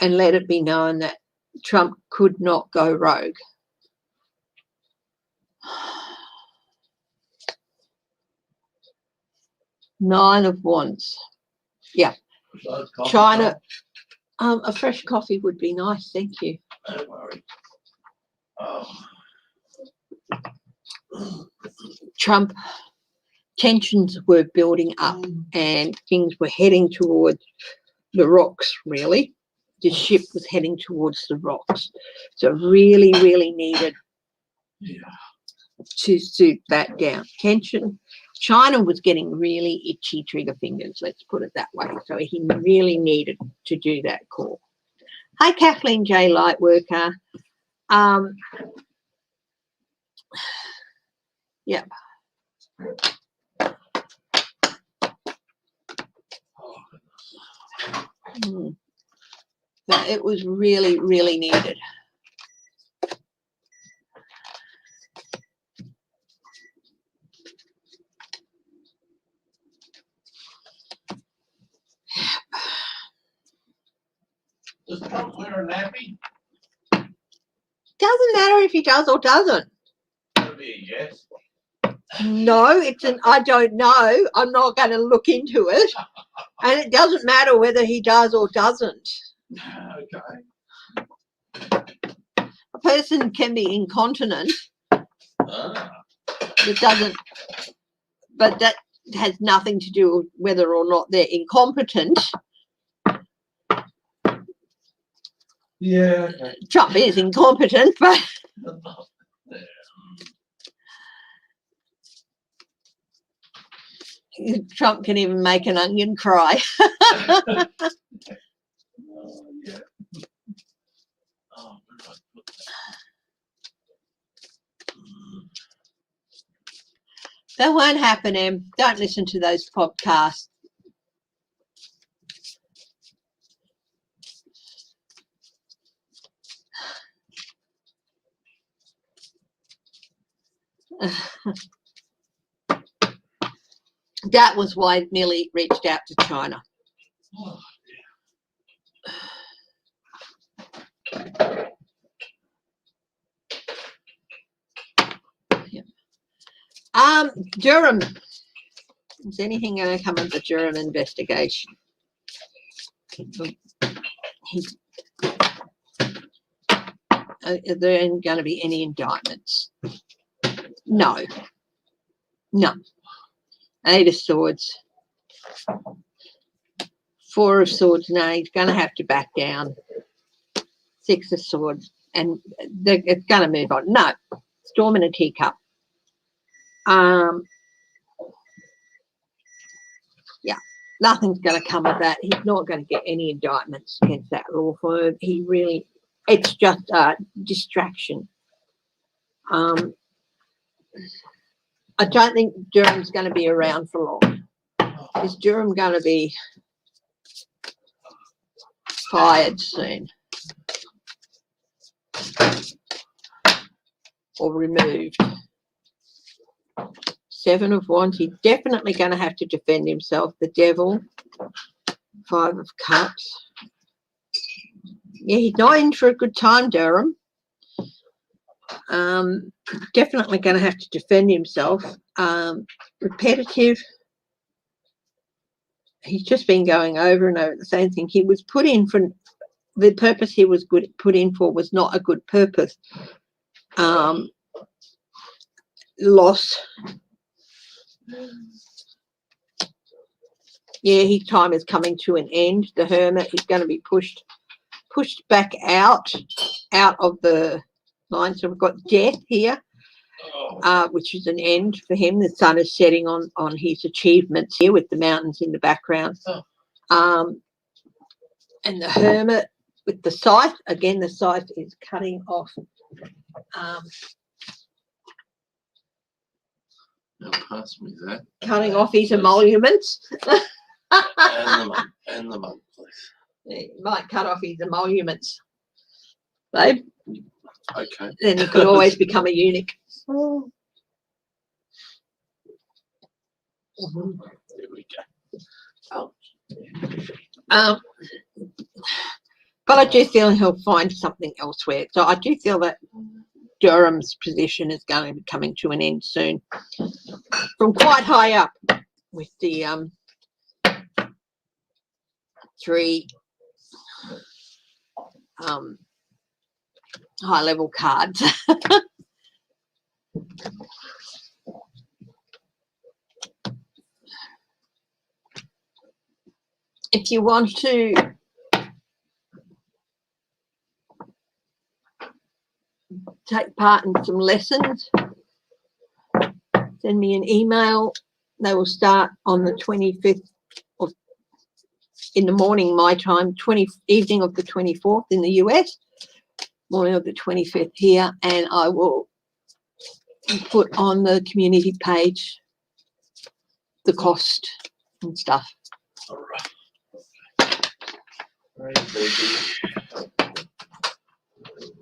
Speaker 1: and let it be known that Trump could not go rogue. Nine of Wands. Yeah. China. A fresh coffee would be nice, thank you.
Speaker 2: Don't worry. Oh.
Speaker 1: Trump, tensions were building up and things were heading towards the rocks, really. The ship was heading towards the rocks. So really, really needed to suit that down. Tension. China was getting really itchy trigger fingers, let's put it that way. So he really needed to do that call. Hi, Kathleen J. Lightworker. Yep. So it was really, really needed.
Speaker 2: Does Trump wear a nappy?
Speaker 1: Doesn't matter if he does or doesn't.
Speaker 2: That'd be a yes.
Speaker 1: No, it's an I don't know. I'm not going to look into it. And it doesn't matter whether he does or doesn't.
Speaker 2: Okay.
Speaker 1: A person can be incontinent. It doesn't, but that has nothing to do with whether or not they're incompetent.
Speaker 2: Yeah, okay.
Speaker 1: Trump is incompetent, but Trump can even make an onion cry.
Speaker 2: Yeah. Oh, where did I put that?
Speaker 1: That won't happen, Em. Don't listen to those podcasts. That was why Milley reached out to China.
Speaker 2: Oh,
Speaker 1: yeah. Durham. Is anything going to come of the Durham investigation? There ain't going to be any indictments. No. No. 8 of Swords. 4 of Swords. No, he's going to have to back down. 6 of Swords. And it's going to move on. No. Storm in a teacup. Yeah. Nothing's going to come of that. He's not going to get any indictments against that law firm. He really, it's just a distraction. I don't think Durham's going to be around for long. Is Durham going to be fired soon? or removed. 7 of Wands, he's definitely going to have to defend himself. The Devil, 5 of Cups. Yeah, he's not in for a good time, Durham. Definitely going to have to defend himself. Repetitive. He's just been going over and over the same thing. He was put in for the purpose he was put in for was not a good purpose. Loss. Yeah, his time is coming to an end. The Hermit is going to be pushed back out of the line. So we've got death here, which is an end for him. The sun is setting on his achievements here with the mountains in the background. And the Hermit with the scythe. Again, the scythe is cutting off.
Speaker 2: Pass me that.
Speaker 1: Cutting off his emoluments.
Speaker 2: and the monk, please.
Speaker 1: He might cut off his emoluments, babe.
Speaker 2: Okay.
Speaker 1: Then he could always become a eunuch.
Speaker 2: There we go.
Speaker 1: But I do feel he'll find something elsewhere. So I do feel that Durham's position is going to be coming to an end soon. From quite high up with the 3 high-level cards. If you want to take part in some lessons, send me an email. They will start on the 25th of in the morning my time, evening of the 24th in the US, morning of the 25th here, and I will put on the community page the cost and stuff.
Speaker 2: All right. Hey, baby.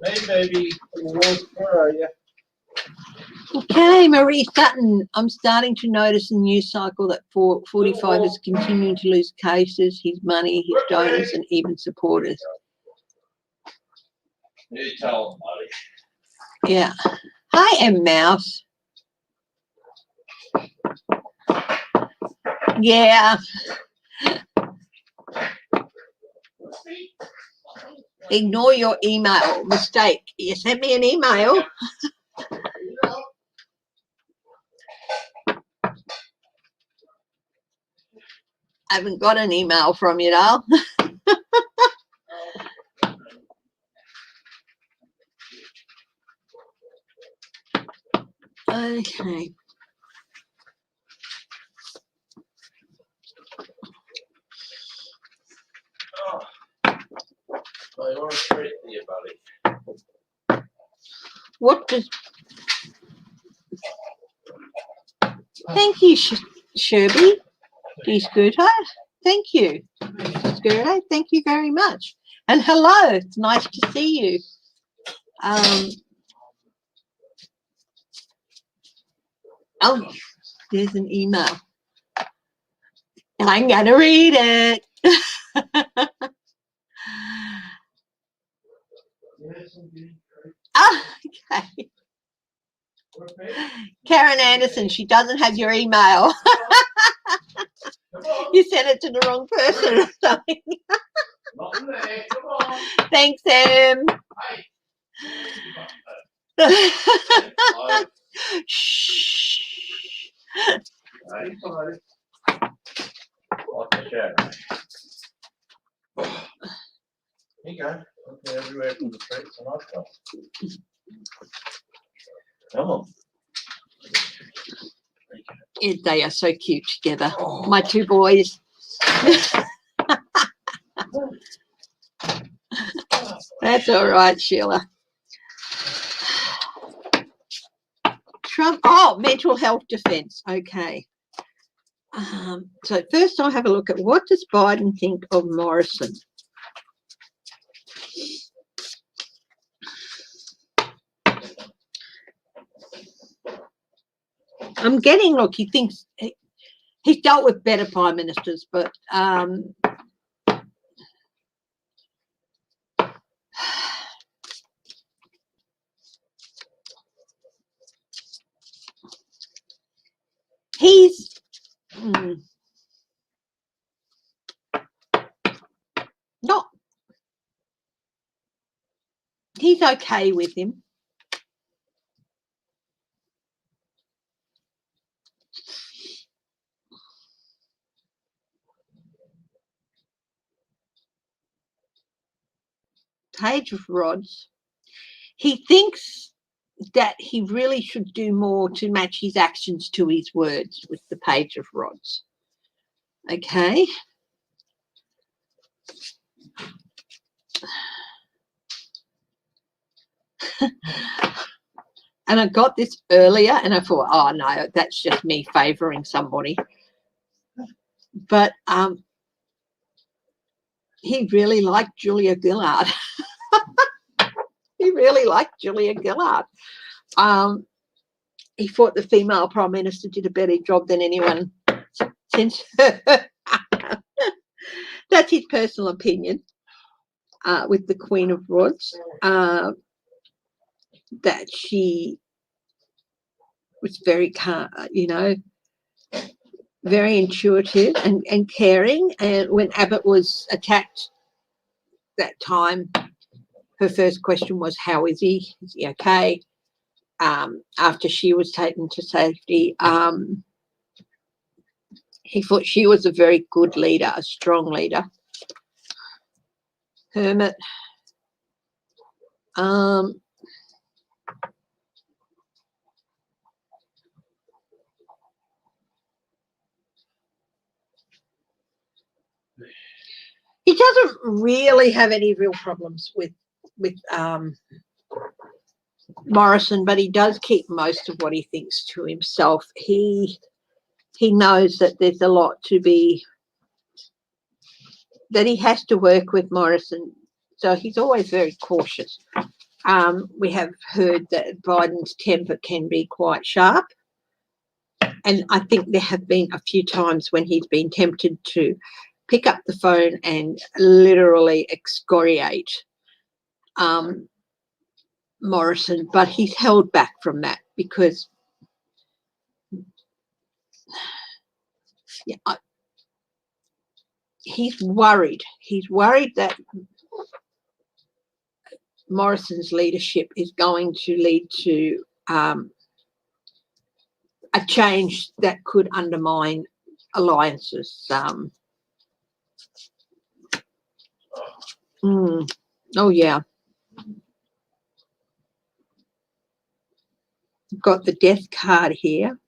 Speaker 2: Hey, baby. Where are you?
Speaker 1: Okay, Marie Sutton, I'm starting to notice in the news cycle that 45 is continuing to lose cases, his money, his donors, and even supporters.
Speaker 2: You tell him, buddy.
Speaker 1: Yeah. Hi, M. Mouse. Yeah. Ignore your email mistake. You sent me an email. I haven't got an email from you, Dal. Okay.
Speaker 2: So you want to treat me, buddy?
Speaker 1: What does... Thank you, Sherby. Scooter. Thank you. Scooter, thank you very much. And hello, it's nice to see you. Oh, there's an email. I'm going to read it. Oh, okay. Karen Anderson, she doesn't have your email. You sent it to the wrong person or something. Thanks, Em. Shh.
Speaker 2: Here you go. Okay, everywhere from the streets and I've got. Come on.
Speaker 1: Yeah, they are so cute together. My 2 boys. That's all right, Sheila. Trump. Oh, mental health defense. Okay. So first I'll have a look at what does Biden think of Morrison. I'm getting, look, he thinks he's dealt with better prime ministers, but he's not, he's okay with him. Page of Rods. He thinks that he really should do more to match his actions to his words with the Page of Rods. Okay. And I got this earlier and I thought, oh no, that's just me favouring somebody. But he really liked Julia Gillard. He really liked Julia Gillard. He thought the female Prime Minister did a better job than anyone since her. That's his personal opinion with the Queen of Rods. That she was very, very intuitive and caring. And when Abbott was attacked that time, her first question was, how is he? Is he okay? After she was taken to safety, he thought she was a very good leader, a strong leader. Hermit. He doesn't really have any real problems with Morrison, but he does keep most of what he thinks to himself. He knows that there's a lot to be, that he has to work with Morrison, so he's always very cautious. We have heard that Biden's temper can be quite sharp, and I think there have been a few times when he's been tempted to pick up the phone and literally excoriate Morrison, but he's held back from that because he's worried. He's worried that Morrison's leadership is going to lead to a change that could undermine alliances. Oh, yeah. Got the death card here.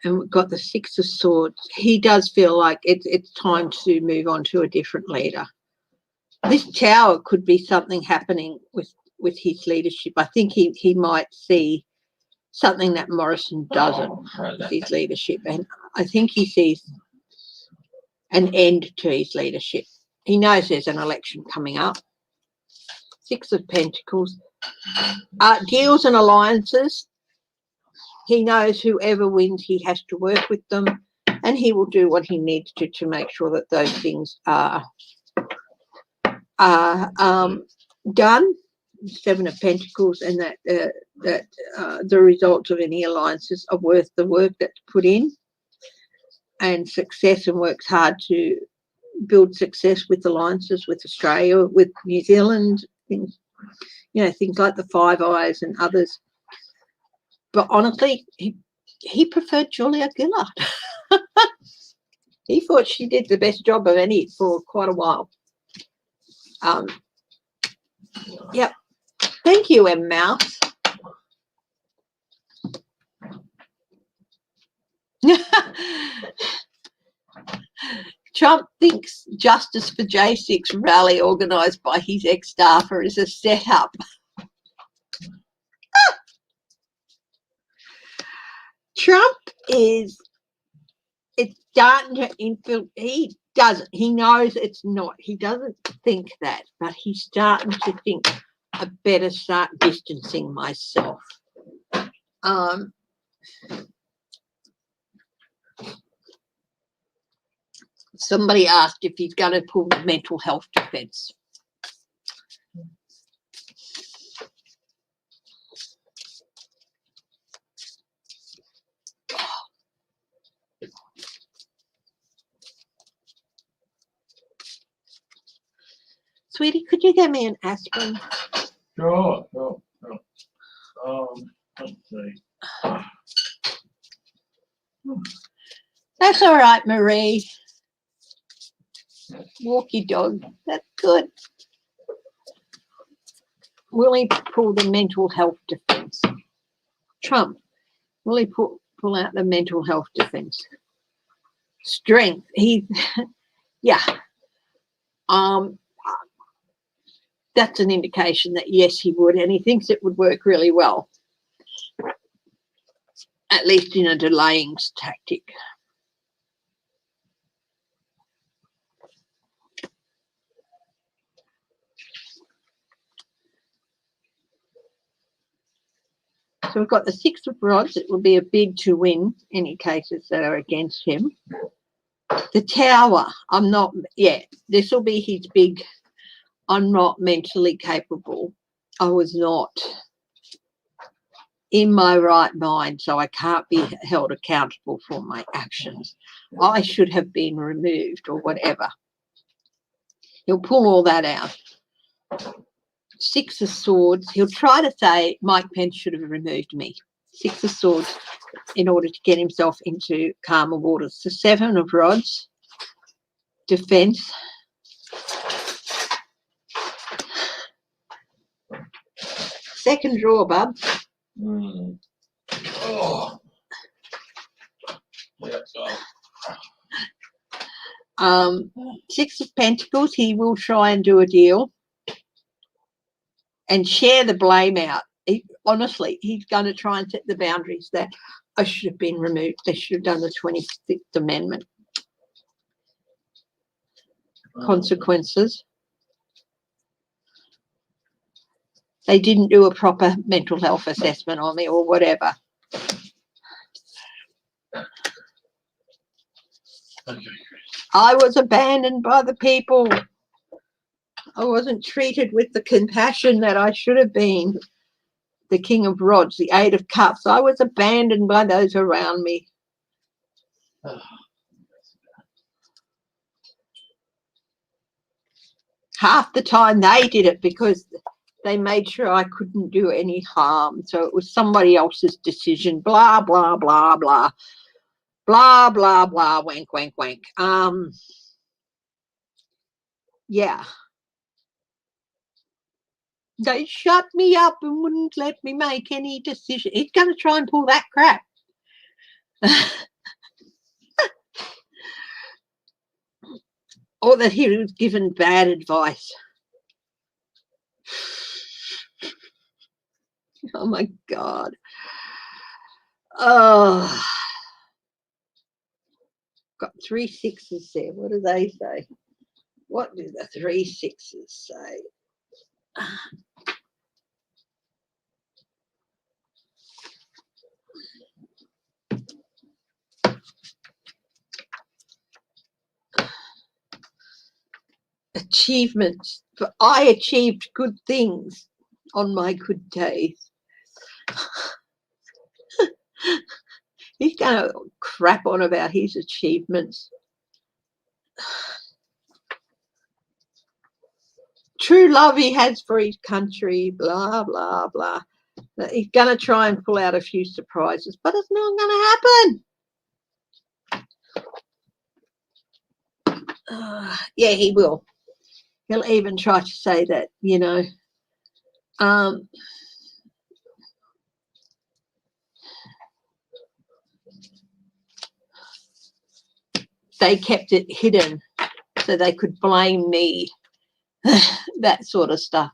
Speaker 1: And we've got the Six of Swords. He does feel like it's time to move on to a different leader. This Tower could be something happening with his leadership. I think he might see something that Morrison doesn't with his leadership, and I think he sees an end to his leadership. He knows there's an election coming up. Six of Pentacles. Deals and alliances. He knows whoever wins, he has to work with them, and he will do what he needs to make sure that those things are done. Seven of Pentacles, and that the results of any alliances are worth the work that's put in, and success, and works hard to build success with alliances with Australia, with New Zealand, things, things like the Five Eyes and others. But honestly, he preferred Julia Gillard. He thought she did the best job of any for quite a while. Yep. Thank you, M. Mouse. Trump thinks Justice for J6 rally organised by his ex-staffer is a setup. Trump is, it's starting to infiltrate. He knows it's not. He doesn't think that, but he's starting to think, I better start distancing myself. Somebody asked if he's going to pull the mental health defence. Sweetie, could you get me an aspirin?
Speaker 2: Sure. Let's see.
Speaker 1: That's all right, Marie. Walk your dog. That's good. Will he pull the mental health defence? Trump, will he pull out the mental health defence? Strength. Yeah. That's an indication that yes, he would, and he thinks it would work really well, at least in a delaying tactic. So we've got the 6 of rods. It will be a bid to win any cases that are against him. The Tower. This will be his big, I'm not mentally capable. I was not in my right mind, so I can't be held accountable for my actions. I should have been removed or whatever. He'll pull all that out. 6 of Swords. He'll try to say Mike Pence should have removed me. 6 of Swords in order to get himself into calmer waters. The 7 of Rods. Defence. Second draw, bub.
Speaker 2: Oh. Yeah,
Speaker 1: 6 of Pentacles. He will try and do a deal and share the blame out. Honestly, he's going to try and set the boundaries that I should have been removed. They should have done the 26th Amendment. Consequences. They didn't do a proper mental health assessment on me or whatever.
Speaker 2: Okay.
Speaker 1: I was abandoned by the people. I wasn't treated with the compassion that I should have been. The King of Rods, the 8 of Cups. I was abandoned by those around me. Half the time they did it because they made sure I couldn't do any harm. So it was somebody else's decision. Blah, blah, blah, blah. Blah, blah, blah, wank, wank, wank. Yeah. They shut me up and wouldn't let me make any decision. He's going to try and pull that crap. Or that he was given bad advice. Oh, my God. Oh. Got 3 6s there. What do they say? What do the 3 6s say? Achievements. But I achieved good things on my good days. He's going to crap on about his achievements. True love he has for his country, blah, blah, blah. He's going to try and pull out a few surprises, but it's not going to happen. Yeah, he will. He'll even try to say that, you know, they kept it hidden so they could blame me, that sort of stuff.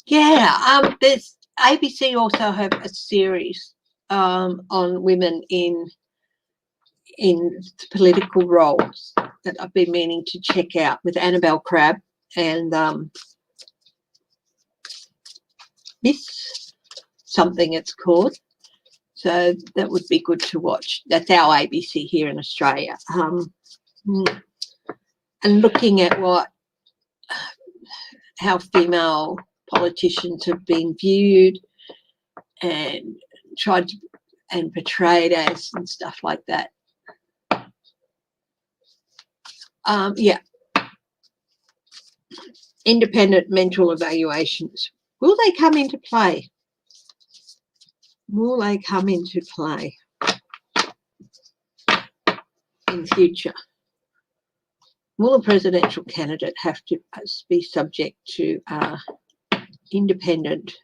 Speaker 1: Yeah, there's ABC also have a series on women in political roles that I've been meaning to check out with Annabelle Crabb and Miss something it's called. So that would be good to watch. That's our ABC here in Australia. And looking at how female politicians have been viewed and tried to and portrayed as and stuff like that. Yeah. Independent mental evaluations. Will they come into play? Will they come into play in future? Will a presidential candidate have to be subject to independent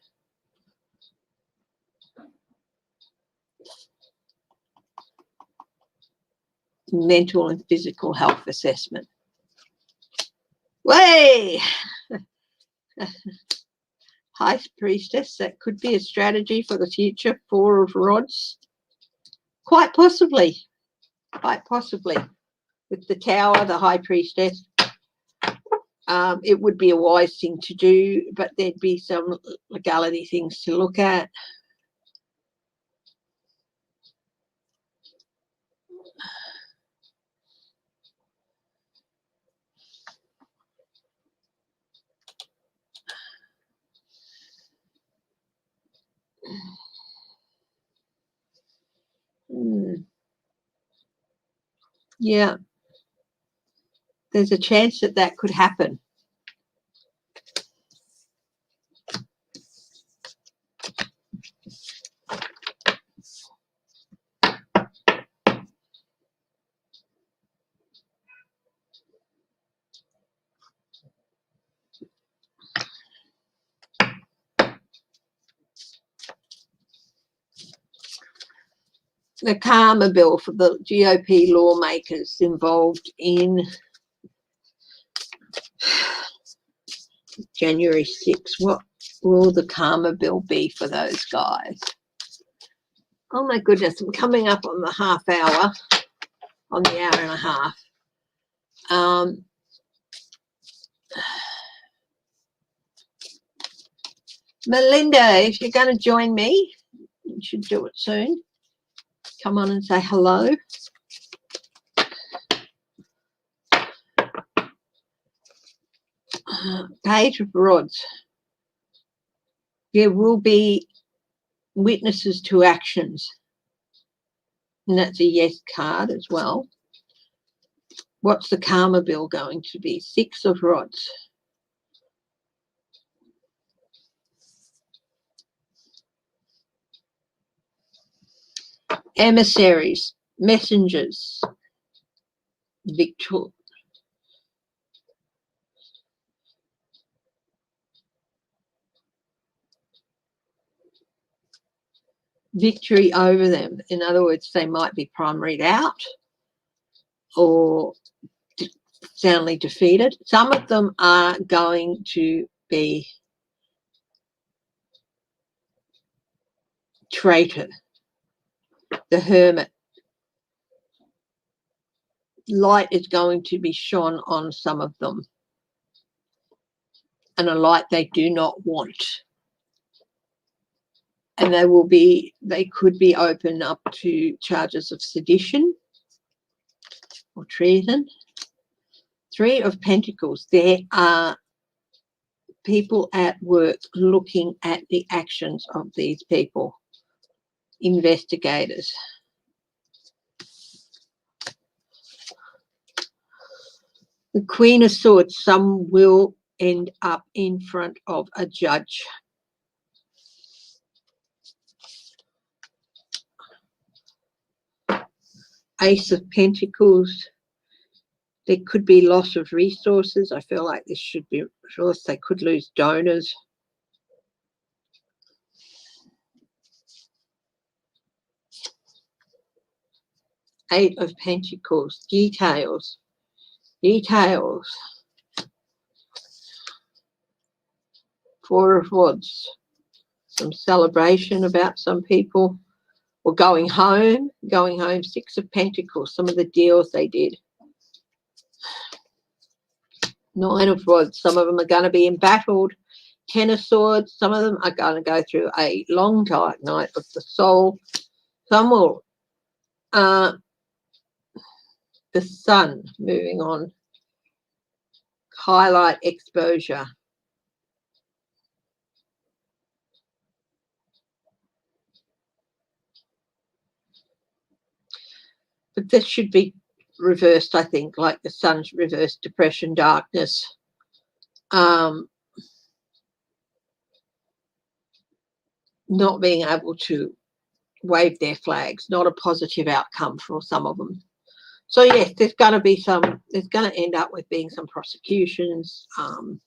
Speaker 1: mental and physical health assessment? Way! High priestess, that could be a strategy for the future. 4 of rods. Quite possibly. Quite possibly. With the tower, the high priestess. It would be a wise thing to do, but there'd be some legality things to look at. Yeah, there's a chance that that could happen. The Karma bill for the GOP lawmakers involved in January 6. What will the Karma bill be for those guys? Oh my goodness, I'm coming up on the half hour, on the hour and a half. Melinda, if you're going to join me, you should do it soon. Come on and say hello. Page of rods. There will be witnesses to actions. And that's a yes card as well. What's the Karma bill going to be? 6 of rods. Emissaries, messengers, victory over them. In other words, they might be primaried out or soundly defeated. Some of them are going to be traitor. The Hermit. Light is going to be shone on some of them, and a light they do not want. And they could be open up to charges of sedition or treason. 3 of Pentacles. There are people at work looking at the actions of these people. Investigators. The Queen of Swords, some will end up in front of a judge. Ace of Pentacles, there could be loss of resources. I feel like this should be resource. They could lose donors. Eight of Pentacles, details. Four of Wands, some celebration about some people. Or going home. Six of Pentacles, some of the deals they did. Nine of Rods, some of them are going to be embattled. Ten of Swords, some of them are going to go through a long dark night of the soul. Some will, the Sun, moving on. Highlight exposure. But this should be reversed, I think, like the Sun's reversed depression, darkness. Not being able to wave their flags, not a positive outcome for some of them. So yes, there's going to end up with being some prosecutions. Some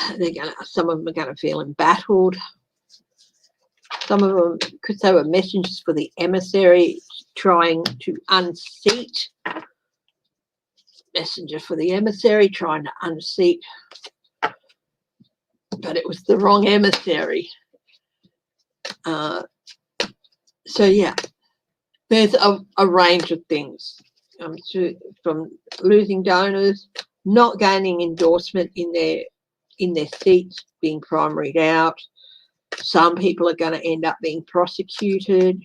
Speaker 1: of them are going to feel embattled. Some of them, because they were messengers for the emissary, trying to unseat. Messenger for the emissary, trying to unseat. But it was the wrong emissary. So yeah, there's a range of things. From losing donors, not gaining endorsement in their seats, being primaried out. Some people are going to end up being prosecuted.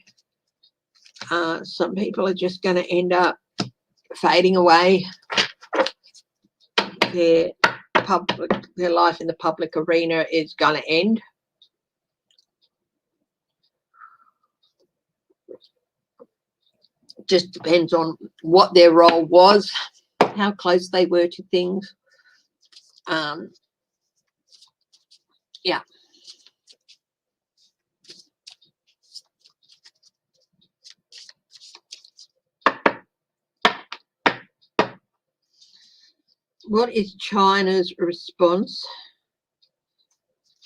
Speaker 1: Some people are just going to end up fading away. Their life in the public arena is going to end. Just depends on what their role was, how close they were to things. Yeah. What is China's response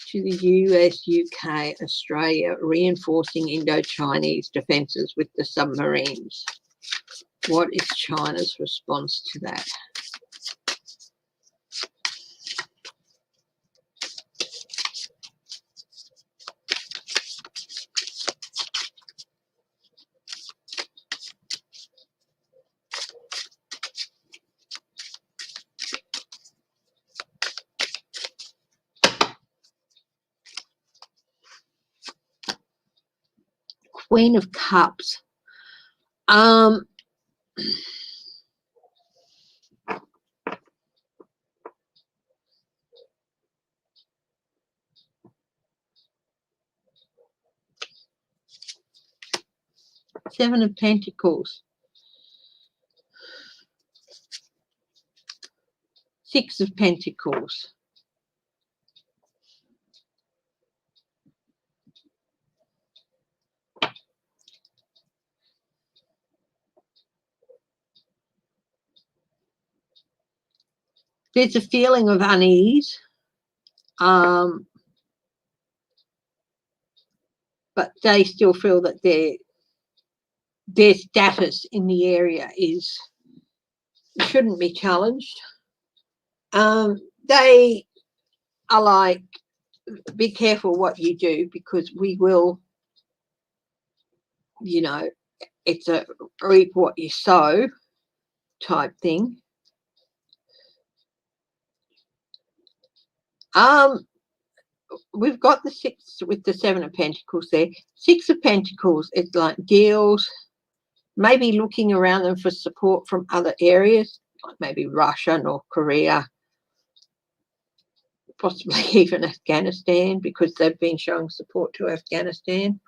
Speaker 1: to the US, UK, Australia reinforcing Indo-Chinese defences with the submarines? What is China's response to that? Queen of Cups. Seven of Pentacles. Six of Pentacles. There's a feeling of unease, but they still feel that their status in the area shouldn't be challenged. They are like, be careful what you do, because we will, it's a reap what you sow type thing. We've got the six with the Seven of Pentacles there. Six of Pentacles, it's like deals, maybe looking around them for support from other areas, like maybe Russia, North Korea, possibly even Afghanistan, because they've been showing support to Afghanistan.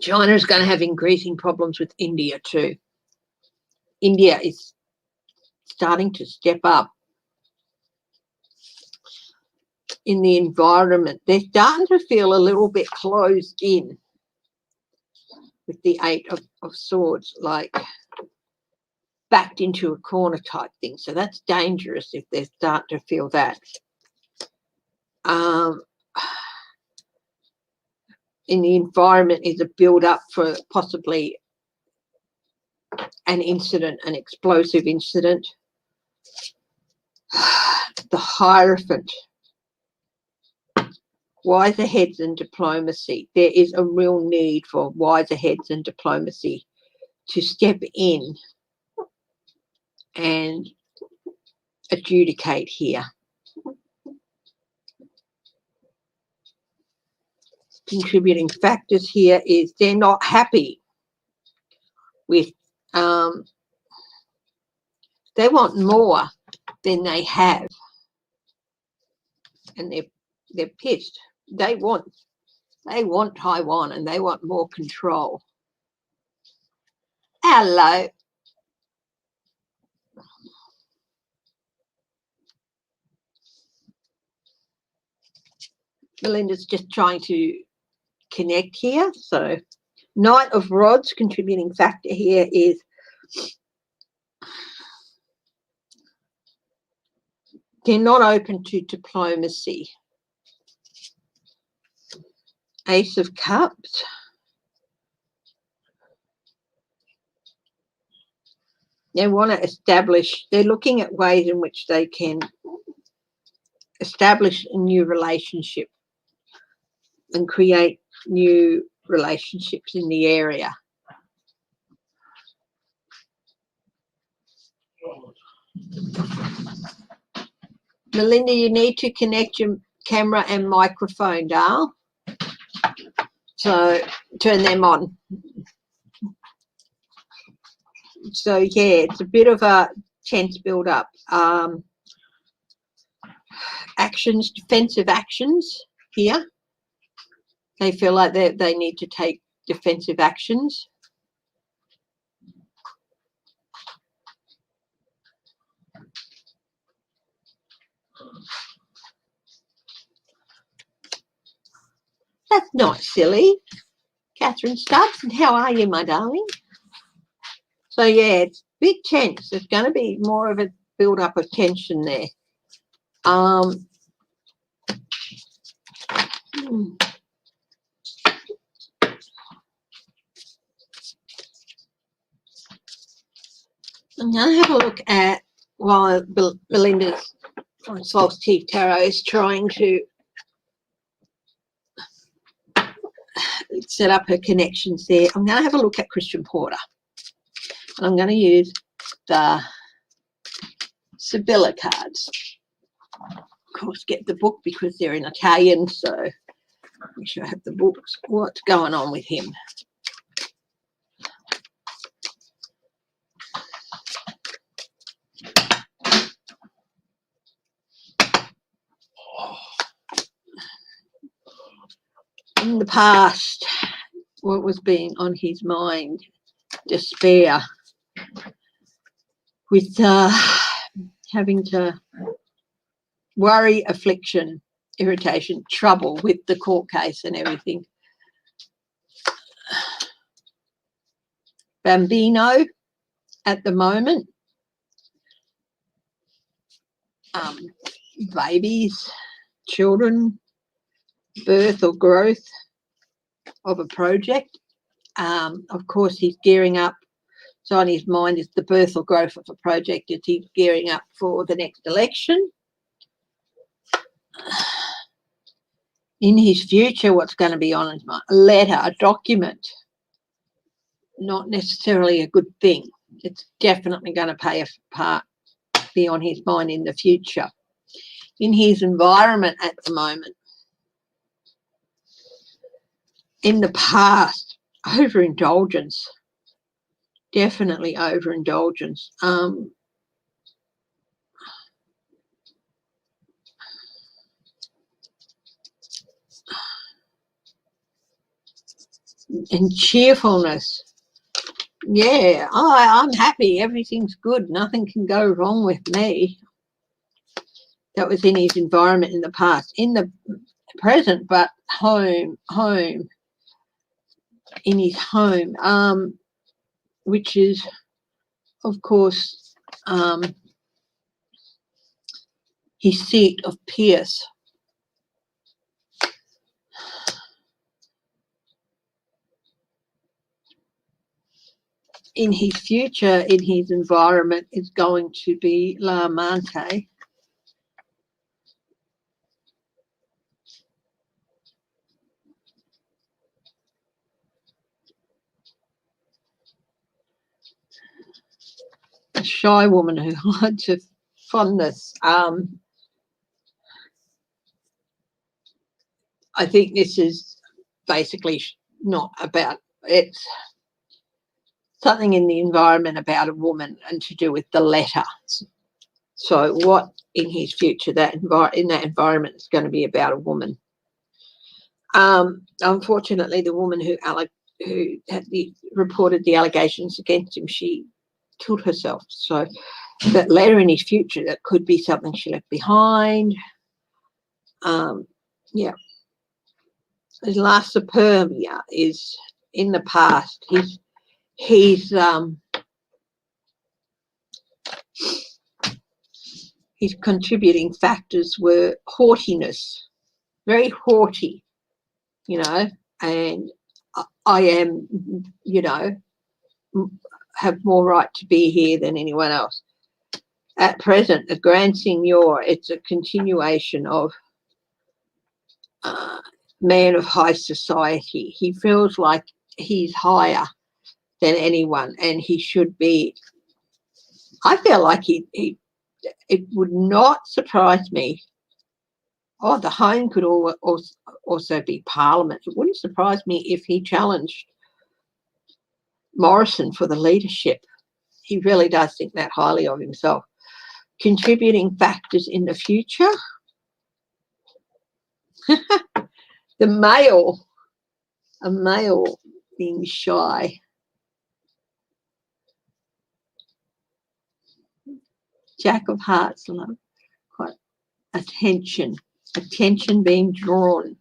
Speaker 1: China is going to have increasing problems with India too. India is starting to step up in the environment. They're starting to feel a little bit closed in with the Eight of Swords, like backed into a corner type thing. So that's dangerous if they start to feel that. In the environment is a build up for possibly an incident, an explosive incident. The Hierophant. Wiser heads and diplomacy. There is a real need for wiser heads and diplomacy to step in and adjudicate here. Contributing factors here is they're not happy with, they want more than they have, and they're pissed. They want Taiwan, and they want more control. Hello. Melinda's just trying to connect here. So Knight of Rods, contributing factor here is they're not open to diplomacy. Ace of Cups. They want to establish, they're looking at ways in which they can establish a new relationship and create new relationships in the area. Melinda, you need to connect your camera and microphone, Dale. So turn them on. So yeah, it's a bit of a tense build up. Actions, defensive actions here. They feel like they need to take defensive actions. That's not silly. Catherine Stubbs, and how are you, my darling? So yeah, it's a bit tense. There's going to be more of a build up of tension there. I'm going to have a look at, while Belinda's on False Teeth Tarot is trying to set up her connections there. I'm going to have a look at Christian Porter. And I'm going to use the Sibilla cards. Of course, get the book because they're in Italian, so make sure I have the books. What's going on with him? In the past, what was being on his mind? Despair. With having to worry, affliction, irritation, trouble with the court case and everything. Bambino at the moment. Babies, children, birth or growth of a project. Of course, he's gearing up. So on his mind is the birth or growth of a project as he's gearing up for the next election. In his future, what's going to be on his mind? A letter, a document. Not necessarily a good thing. It's definitely going to play a part, be on his mind in the future. In his environment at the moment. In the past, overindulgence. Definitely overindulgence. and cheerfulness. Yeah, I'm happy. Everything's good. Nothing can go wrong with me. That was in his environment in the past. In the present, but home, in his home, which is, of course, his seat of Pierce. In his future, in his environment, is going to be La Mante. A shy woman who hides her fondness. I think this is basically not about, it's something in the environment about a woman and to do with the letter. So what in his future in that environment is going to be about a woman. Unfortunately, the woman who had reported the allegations against him, she killed herself. So that letter in his future, that could be something she left behind. Yeah. His last superbia is in the past. His contributing factors were haughtiness, very haughty, and I am, have more right to be here than anyone else. At present, a grand seigneur, it's a continuation of man of high society. He feels like he's higher than anyone, and he should be. I feel like it would not surprise me. Oh, the home could also be Parliament. It wouldn't surprise me if he challenged Morrison for the leadership. He really does think that highly of himself. Contributing factors in the future. A male being shy. Jack of Hearts, love. Quite attention being drawn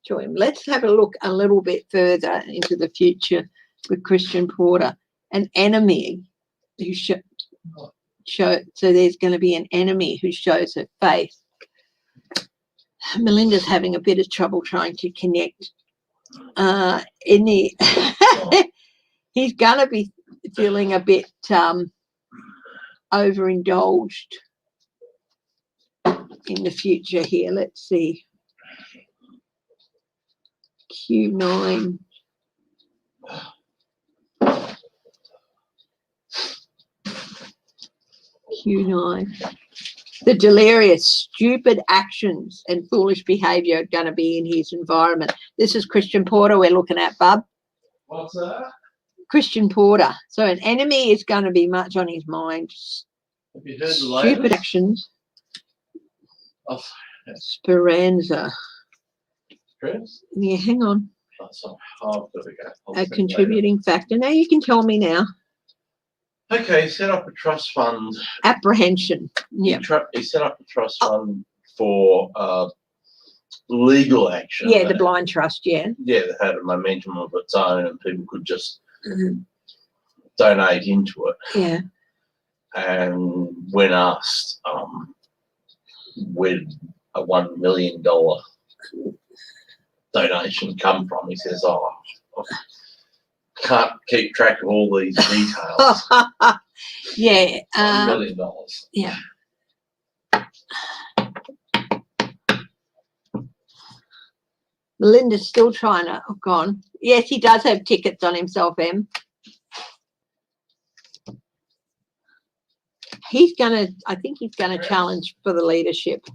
Speaker 1: to him. Let's have a look a little bit further into the future with Christian Porter. An enemy who so there's going to be an enemy who shows her face. Melinda's having a bit of trouble trying to connect. He's going to be feeling a bit overindulged in the future here. Let's see. Q9. The delirious, stupid actions and foolish behaviour are going to be in his environment. This is Christian Porter we're looking at, bub.
Speaker 2: What's that?
Speaker 1: Christian Porter. So an enemy is going to be much on his mind.
Speaker 2: Have you heard the
Speaker 1: stupid
Speaker 2: latest?
Speaker 1: Actions.
Speaker 2: Oh,
Speaker 1: Speranza.
Speaker 2: Chris?
Speaker 1: Yeah, hang on.
Speaker 2: Oh, there we go.
Speaker 1: A contributing factor. Now you can tell me now.
Speaker 2: Okay, set up a trust fund.
Speaker 1: Apprehension. Yeah.
Speaker 2: He set up a trust fund for legal action.
Speaker 1: Yeah, the blind trust, yeah.
Speaker 2: Yeah, that had a momentum of its own and people could just donate into it.
Speaker 1: Yeah.
Speaker 2: And when asked, where'd a $1 million donation come from, he says, I can't keep track of all these details.
Speaker 1: Yeah.
Speaker 2: $1 million.
Speaker 1: Yeah. Melinda's still trying to hook on. Yes, he does have tickets on himself, Em. I think he's gonna challenge for the leadership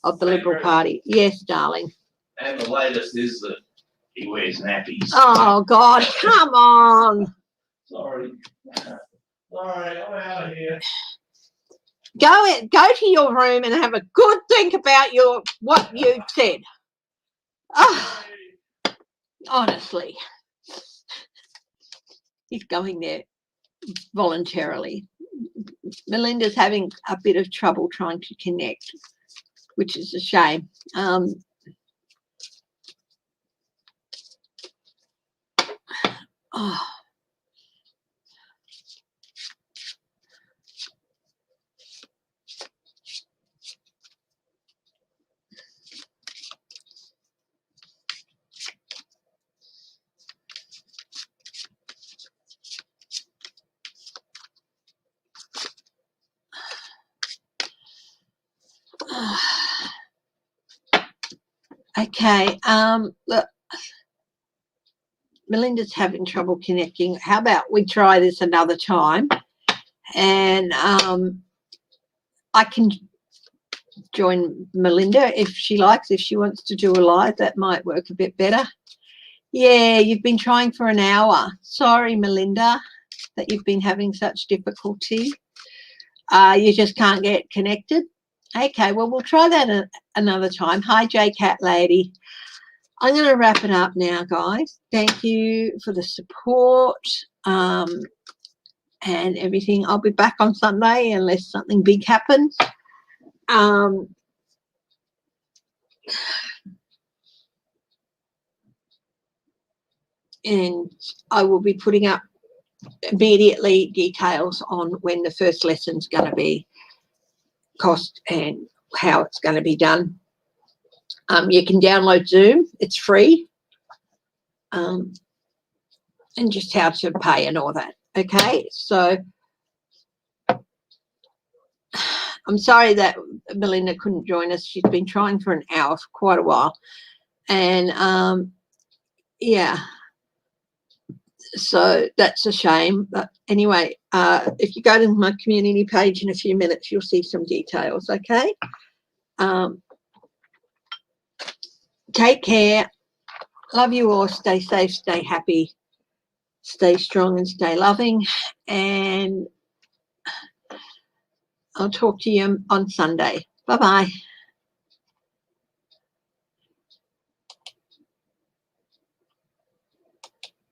Speaker 1: of the Liberal Party. Yes, darling.
Speaker 2: And the latest is that he wears nappies.
Speaker 1: Oh God, come on.
Speaker 2: Sorry. Sorry, I'm out of here.
Speaker 1: Go to your room and have a good think about what you said. Oh, honestly. He's going there voluntarily. Melinda's having a bit of trouble trying to connect, which is a shame. Oh. Okay, look, Melinda's having trouble connecting. How about we try this another time? And I can join Melinda if she likes, if she wants to do a live, that might work a bit better. Yeah, you've been trying for an hour. Sorry, Melinda, that you've been having such difficulty. You just can't get connected. Okay, well, we'll try that another time. Hi, J-Cat Lady. I'm going to wrap it up now, guys. Thank you for the support and everything. I'll be back on Sunday unless something big happens. And I will be putting up immediately details on when the first lesson's going to be, cost and how it's going to be done. You can download Zoom, it's free, and just how to pay and all that. Okay, so I'm sorry that Melinda couldn't join us. She's been trying for an hour for quite a while, and yeah, so that's a shame. But anyway, if you go to my community page in a few minutes, you'll see some details. Okay. Take care. Love you all. Stay safe, stay happy, stay strong and stay loving. And I'll talk to you on Sunday. Bye-bye.